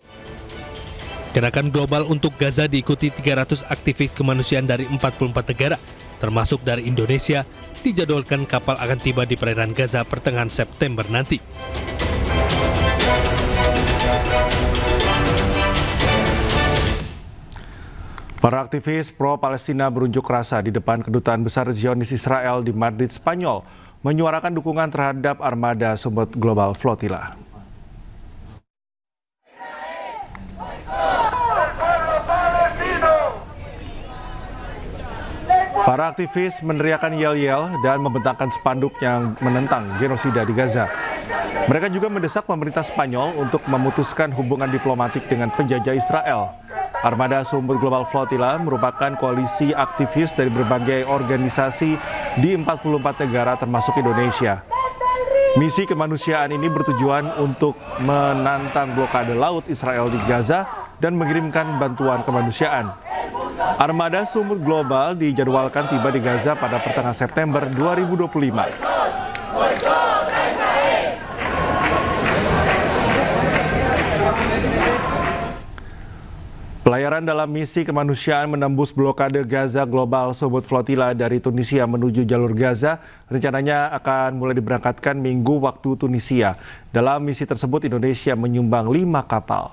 Gerakan global untuk Gaza diikuti 300 aktivis kemanusiaan dari 44 negara, termasuk dari Indonesia. Dijadwalkan kapal akan tiba di perairan Gaza pertengahan September nanti. Para aktivis pro-Palestina berunjuk rasa di depan Kedutaan Besar Zionis Israel di Madrid, Spanyol, menyuarakan dukungan terhadap armada Sumut Global Flotilla. Para aktivis meneriakkan yel-yel dan membentangkan spanduk yang menentang genosida di Gaza. Mereka juga mendesak pemerintah Spanyol untuk memutuskan hubungan diplomatik dengan penjajah Israel. Armada Sumut Global Flotilla merupakan koalisi aktivis dari berbagai organisasi di 44 negara termasuk Indonesia. Misi kemanusiaan ini bertujuan untuk menantang blokade laut Israel di Gaza dan mengirimkan bantuan kemanusiaan. Armada Sumut Global dijadwalkan tiba di Gaza pada pertengahan September 2025. Pelayaran dalam misi kemanusiaan menembus blokade Gaza Global Sumut Flotilla dari Tunisia menuju jalur Gaza rencananya akan mulai diberangkatkan Minggu waktu Tunisia. Dalam misi tersebut Indonesia menyumbang 5 kapal.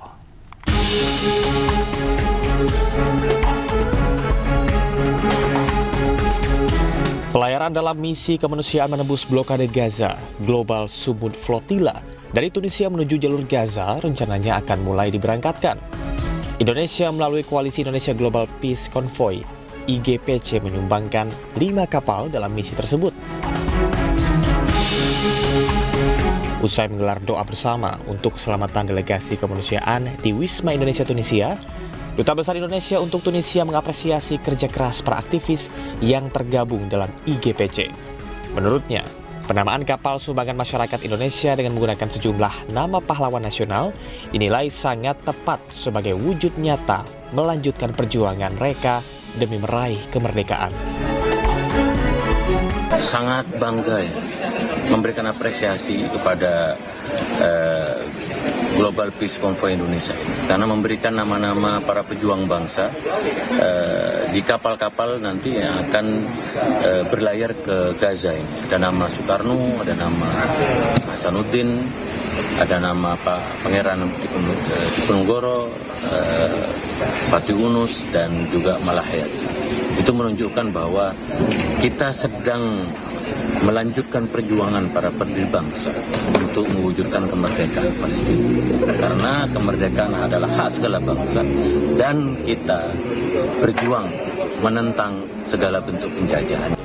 Pelayaran dalam misi kemanusiaan menembus blokade Gaza Global Sumut Flotilla dari Tunisia menuju jalur Gaza rencananya akan mulai diberangkatkan. Indonesia melalui Koalisi Indonesia Global Peace Convoy (IGPC) menyumbangkan 5 kapal dalam misi tersebut. Usai menggelar doa bersama untuk keselamatan delegasi kemanusiaan di Wisma Indonesia Tunisia, Duta Besar Indonesia untuk Tunisia mengapresiasi kerja keras para aktivis yang tergabung dalam IGPC. Menurutnya, penamaan kapal sumbangan masyarakat Indonesia dengan menggunakan sejumlah nama pahlawan nasional dinilai sangat tepat sebagai wujud nyata melanjutkan perjuangan mereka demi meraih kemerdekaan. Sangat bangga ya, memberikan apresiasi kepada Global Peace Convoy Indonesia karena memberikan nama-nama para pejuang bangsa di kapal-kapal nanti yang akan berlayar ke Gaza ini. Ada nama Soekarno, ada nama Hasanuddin, ada nama Pak Pangeran Diponegoro, Fatih Yunus, dan juga Malahayat. Itu menunjukkan bahwa kita sedang melanjutkan perjuangan para pendiri bangsa untuk mewujudkan kemerdekaan Palestina. Karena kemerdekaan adalah hak segala bangsa dan kita berjuang menentang segala bentuk penjajahan.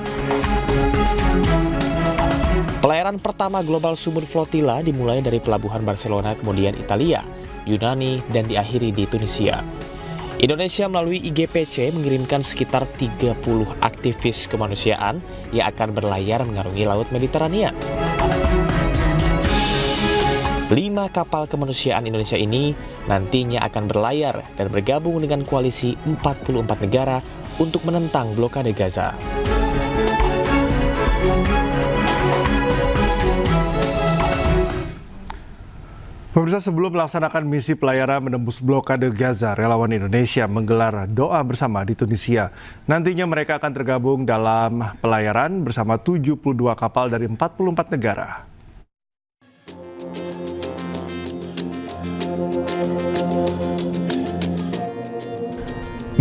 Pelayaran pertama Global Sumut Flotilla dimulai dari pelabuhan Barcelona, kemudian Italia, Yunani, dan diakhiri di Tunisia. Indonesia melalui IGPC mengirimkan sekitar 30 aktivis kemanusiaan yang akan berlayar mengarungi Laut Mediterania. 5 kapal kemanusiaan Indonesia ini nantinya akan berlayar dan bergabung dengan koalisi 44 negara untuk menentang blokade Gaza. Pemirsa, sebelum melaksanakan misi pelayaran menembus blokade Gaza, relawan Indonesia menggelar doa bersama di Tunisia. Nantinya mereka akan tergabung dalam pelayaran bersama 72 kapal dari 44 negara.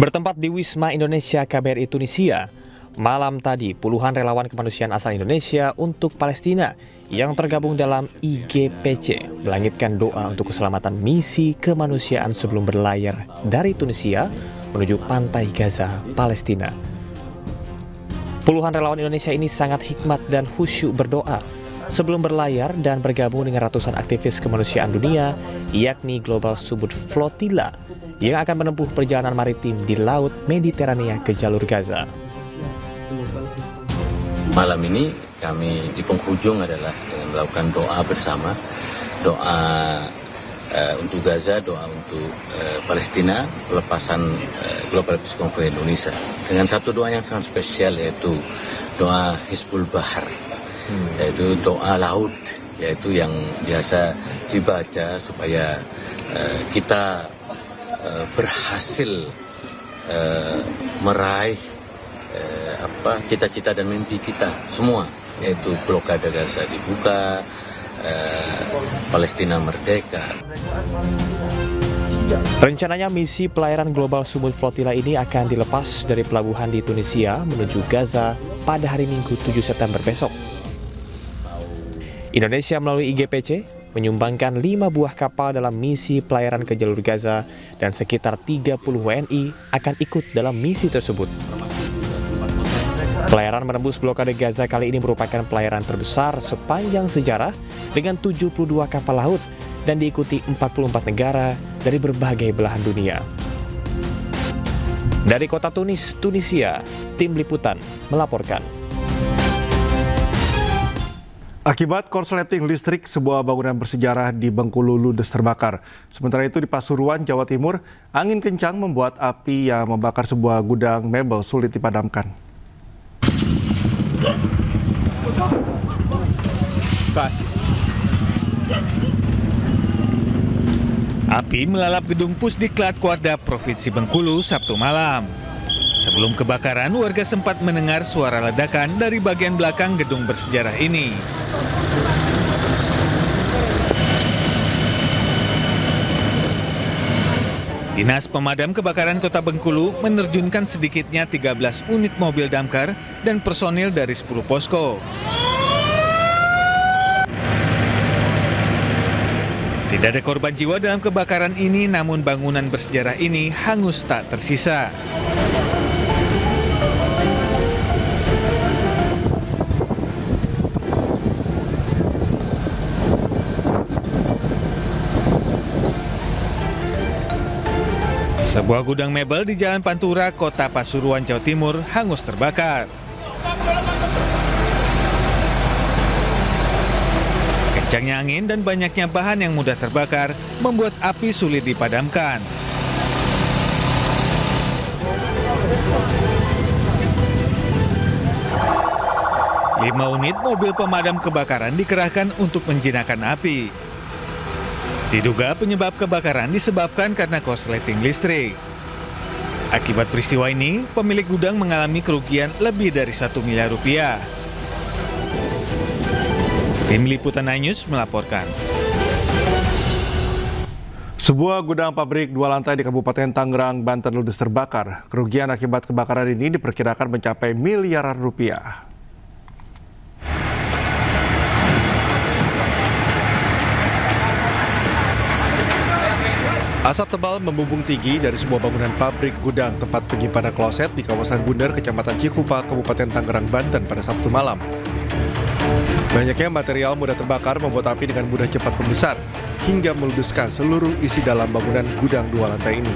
Bertempat di Wisma Indonesia KBRI Tunisia, malam tadi puluhan relawan kemanusiaan asal Indonesia untuk Palestina yang tergabung dalam IGPC melangitkan doa untuk keselamatan misi kemanusiaan sebelum berlayar dari Tunisia menuju pantai Gaza, Palestina. Puluhan relawan Indonesia ini sangat hikmat dan khusyuk berdoa sebelum berlayar dan bergabung dengan ratusan aktivis kemanusiaan dunia, yakni Global Sumut Flotilla, yang akan menempuh perjalanan maritim di Laut Mediterania ke jalur Gaza. Malam ini kami di penghujung adalah dengan melakukan doa bersama, doa untuk Gaza, doa untuk Palestina, pelepasan Global Peace Convoy Indonesia. Dengan satu doa yang sangat spesial, yaitu doa Hizbul Bahar, yaitu doa laut, yaitu yang biasa dibaca supaya kita berhasil meraih cita-cita dan mimpi kita semua, yaitu blokade Gaza dibuka, Palestina merdeka. Rencananya misi pelayaran global Sumut Flotilla ini akan dilepas dari pelabuhan di Tunisia menuju Gaza pada hari Minggu 7 September besok. Indonesia melalui IGPC menyumbangkan 5 buah kapal dalam misi pelayaran ke jalur Gaza dan sekitar 30 WNI akan ikut dalam misi tersebut. Pelayaran menembus blokade Gaza kali ini merupakan pelayaran terbesar sepanjang sejarah dengan 72 kapal laut dan diikuti 44 negara dari berbagai belahan dunia. Dari kota Tunis, Tunisia, tim liputan melaporkan. Akibat korsleting listrik, sebuah bangunan bersejarah di Bengkulu ludes terbakar. Sementara itu di Pasuruan, Jawa Timur, angin kencang membuat api yang membakar sebuah gudang mebel sulit dipadamkan. Api melalap gedung Pusdiklat Kuarda Provinsi Bengkulu Sabtu malam. Sebelum kebakaran, warga sempat mendengar suara ledakan dari bagian belakang gedung bersejarah ini. Dinas Pemadam Kebakaran Kota Bengkulu menerjunkan sedikitnya 13 unit mobil damkar dan personil dari 10 posko. Tidak ada korban jiwa dalam kebakaran ini, namun bangunan bersejarah ini hangus tak tersisa. Sebuah gudang mebel di Jalan Pantura, Kota Pasuruan, Jawa Timur, hangus terbakar. Kencangnya angin dan banyaknya bahan yang mudah terbakar membuat api sulit dipadamkan. Lima unit mobil pemadam kebakaran dikerahkan untuk menjinakkan api. Diduga penyebab kebakaran disebabkan karena korsleting listrik. Akibat peristiwa ini, pemilik gudang mengalami kerugian lebih dari 1 miliar rupiah. Tim Liputan iNews melaporkan. Sebuah gudang pabrik 2 lantai di Kabupaten Tangerang, Banten ludes terbakar. Kerugian akibat kebakaran ini diperkirakan mencapai miliaran rupiah. Asap tebal membumbung tinggi dari sebuah bangunan pabrik gudang tempat penyimpanan kloset di kawasan Bunder, Kecamatan Cikupa, Kabupaten Tangerang, Banten pada Sabtu malam. Banyaknya material mudah terbakar membuat api dengan mudah cepat membesar hingga meludeskan seluruh isi dalam bangunan gudang 2 lantai ini.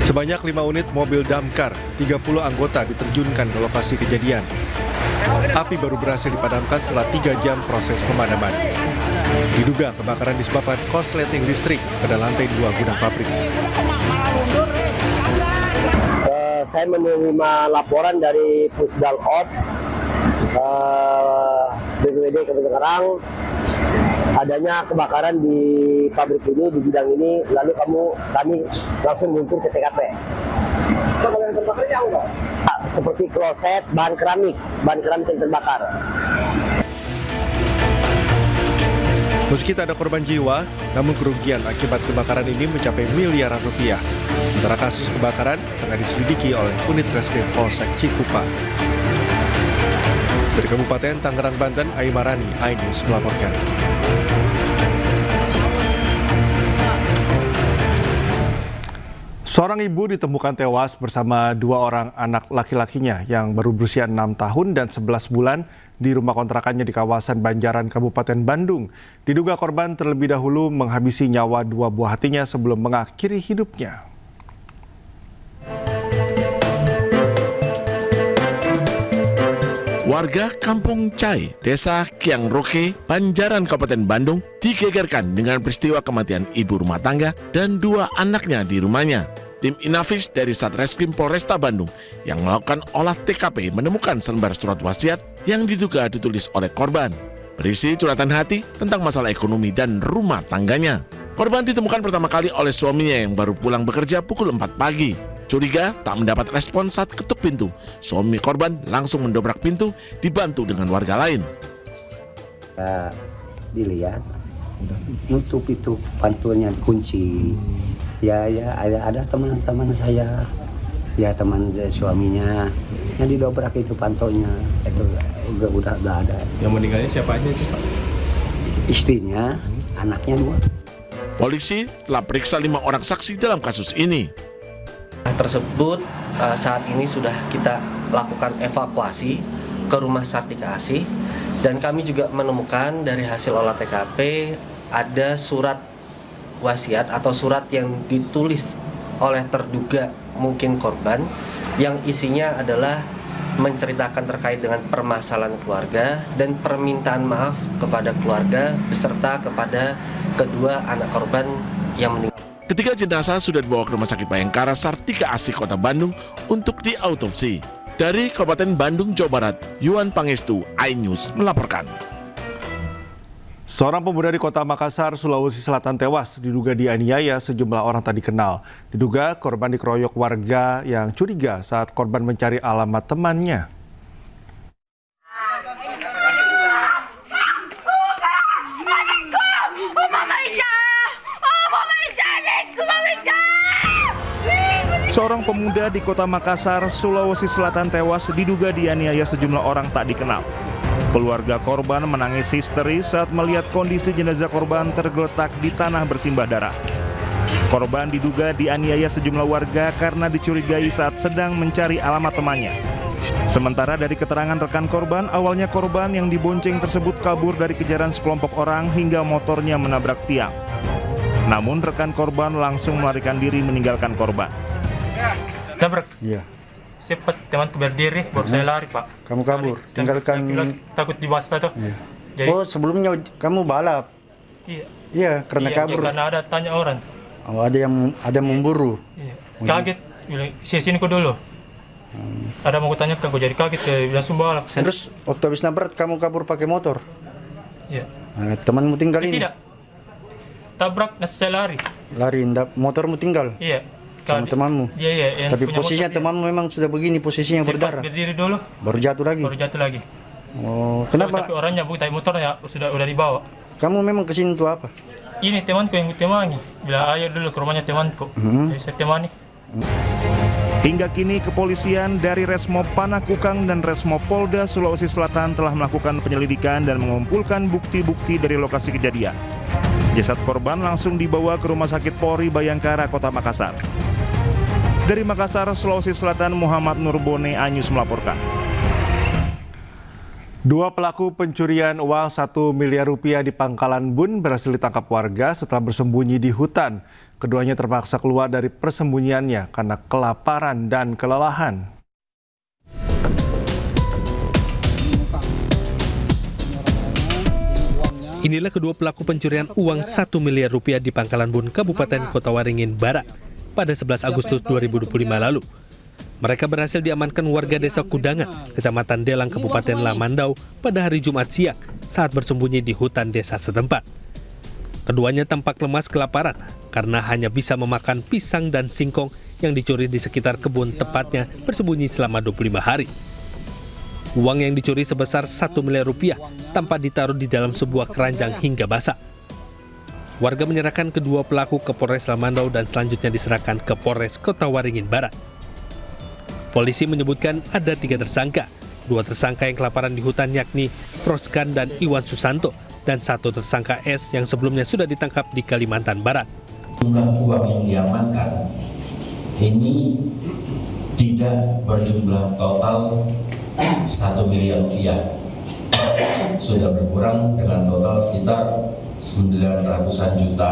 Sebanyak 5 unit mobil damkar, 30 anggota diterjunkan ke lokasi kejadian. Api baru berhasil dipadamkan setelah 3 jam proses pemadaman. Diduga kebakaran disebabkan korsleting listrik pada lantai 2 gudang pabrik. Saya menerima laporan dari Pusdal Ot BPBD Kabupaten Tangerang adanya kebakaran di pabrik ini, di gudang ini, lalu kami langsung meluncur ke TKP. Kalau yang terbakar ini apa? Seperti kloset, bahan keramik yang terbakar. Meski tak ada korban jiwa, namun kerugian akibat kebakaran ini mencapai miliaran rupiah. Sementara kasus kebakaran tengah diselidiki oleh unit Reskrim Polsek Cikupa. Dari Kabupaten Tangerang, Banten, Aimarani, iNews melaporkan. Seorang ibu ditemukan tewas bersama 2 orang anak laki-lakinya yang baru berusia 6 tahun dan 11 bulan di rumah kontrakannya di kawasan Banjaran, Kabupaten Bandung. Diduga korban terlebih dahulu menghabisi nyawa 2 buah hatinya sebelum mengakhiri hidupnya. Warga Kampung Cai, Desa Kiangroke, Banjaran, Kabupaten Bandung digegerkan dengan peristiwa kematian ibu rumah tangga dan 2 anaknya di rumahnya. Tim Inavis dari Satreskrim Polresta Bandung yang melakukan olah TKP menemukan selembar surat wasiat yang diduga ditulis oleh korban. Berisi curhatan hati tentang masalah ekonomi dan rumah tangganya. Korban ditemukan pertama kali oleh suaminya yang baru pulang bekerja pukul 4 pagi. Curiga tak mendapat respon saat ketuk pintu. Suami korban langsung mendobrak pintu dibantu dengan warga lain. Dilihat nutup itu pantulnya dikunci. Ya ada teman-teman saya, ya teman suaminya yang didobrak itu pantulnya, itu udah ada. Yang meninggalnya siapa aja itu Pak? Istrinya, anaknya 2. Polisi telah periksa 5 orang saksi dalam kasus ini. Tersebut saat ini sudah kita lakukan evakuasi ke rumah Sartika Asih, dan kami juga menemukan dari hasil olah TKP ada surat wasiat atau surat yang ditulis oleh terduga mungkin korban yang isinya adalah menceritakan terkait dengan permasalahan keluarga dan permintaan maaf kepada keluarga beserta kepada kedua anak korban yang meninggal. Ketiga jenazah sudah dibawa ke Rumah Sakit Bayangkara Sartika Asih Kota Bandung untuk diautopsi. Dari Kabupaten Bandung, Jawa Barat, Yuan Pangestu, iNews melaporkan. Seorang pemuda di Kota Makassar, Sulawesi Selatan tewas diduga dianiaya sejumlah orang tak dikenal. Diduga korban dikeroyok warga yang curiga saat korban mencari alamat temannya. Seorang pemuda di Kota Makassar, Sulawesi Selatan tewas diduga dianiaya sejumlah orang tak dikenal. Keluarga korban menangis histeris saat melihat kondisi jenazah korban tergeletak di tanah bersimbah darah. Korban diduga dianiaya sejumlah warga karena dicurigai saat sedang mencari alamat temannya. Sementara dari keterangan rekan korban, awalnya korban yang dibonceng tersebut kabur dari kejaran sekelompok orang hingga motornya menabrak tiang. Namun rekan korban langsung melarikan diri meninggalkan korban. Nabrak? Iya. Sempat temanku berdiri, baru saya lari Pak. Kamu kabur, tinggalkan. Takut dibasa tuh. Iya. Jadi, oh sebelumnya kamu balap? Iya. Iya, karena kabur. Iya, karena ada tanya orang. Oh ada memburu. Iya. Kaget, bilang sini kok dulu. Ada mau tanya ke aku, jadi kaget, langsung balap. Terus waktu habis nabrak kamu kabur pakai motor? Iya. Nah, temanmu tinggal ini? Tidak. Tabrak, saya lari. Lari, motormu tinggal? Iya. Sama temanmu? Iya. Tapi posisinya temanmu memang sudah begini, posisinya berdarah? Berdiri dulu. Baru jatuh lagi? Baru jatuh lagi. Oh, kenapa? Tapi orangnya bukan, motornya udah dibawa. Kamu memang kesini untuk apa? Ini temanku yang ditemani. Bilang ayo dulu ke rumahnya temanku. Jadi saya temani. Hingga kini kepolisian dari Resmo Panakukang dan Resmo Polda Sulawesi Selatan telah melakukan penyelidikan dan mengumpulkan bukti-bukti dari lokasi kejadian. Jasad korban langsung dibawa ke Rumah Sakit Polri Bayangkara, Kota Makassar. Dari Makassar, Sulawesi Selatan, Muhammad Nurbone, iNews melaporkan. 2 pelaku pencurian uang 1 miliar rupiah di Pangkalan Bun berhasil ditangkap warga setelah bersembunyi di hutan. Keduanya terpaksa keluar dari persembunyiannya karena kelaparan dan kelelahan. Inilah kedua pelaku pencurian uang 1 miliar rupiah di Pangkalan Bun, Kabupaten Kota Waringin Barat pada 11 Agustus 2025 lalu. Mereka berhasil diamankan warga desa Kudangan, Kecamatan Delang, Kabupaten Lamandau pada hari Jumat siang saat bersembunyi di hutan desa setempat. Keduanya tampak lemas kelaparan karena hanya bisa memakan pisang dan singkong yang dicuri di sekitar kebun, tepatnya bersembunyi selama 25 hari. Uang yang dicuri sebesar 1 miliar rupiah tanpa ditaruh di dalam sebuah keranjang hingga basah. Warga menyerahkan kedua pelaku ke Polres Lamandau dan selanjutnya diserahkan ke Polres Kota Waringin Barat. Polisi menyebutkan ada 3 tersangka. 2 tersangka yang kelaparan di hutan yakni Proskan dan Iwan Susanto, dan 1 tersangka S yang sebelumnya sudah ditangkap di Kalimantan Barat. Jumlah uang yang diamankan ini tidak berjumlah total 1 miliar rupiah. Sudah berkurang dengan total sekitar 900-an juta,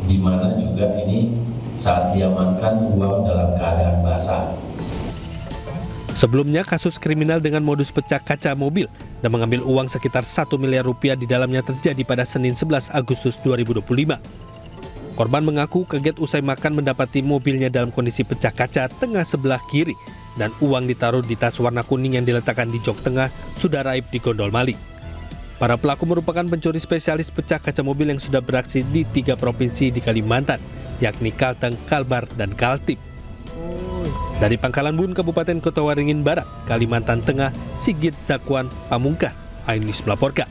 di mana juga ini saat diamankan uang dalam keadaan basah. Sebelumnya, kasus kriminal dengan modus pecah kaca mobil dan mengambil uang sekitar 1 miliar rupiah di dalamnya terjadi pada Senin 11 Agustus 2025. Korban mengaku kaget usai makan mendapati mobilnya dalam kondisi pecah kaca tengah sebelah kiri dan uang ditaruh di tas warna kuning yang diletakkan di jok tengah sudah raib di gondol maling. Para pelaku merupakan pencuri spesialis pecah kaca mobil yang sudah beraksi di 3 provinsi di Kalimantan, yakni Kalteng, Kalbar, dan Kaltip. Dari Pangkalan Bun, Kabupaten Kota Waringin Barat, Kalimantan Tengah, Sigit Zakwan Pamungkas, iNews melaporkan.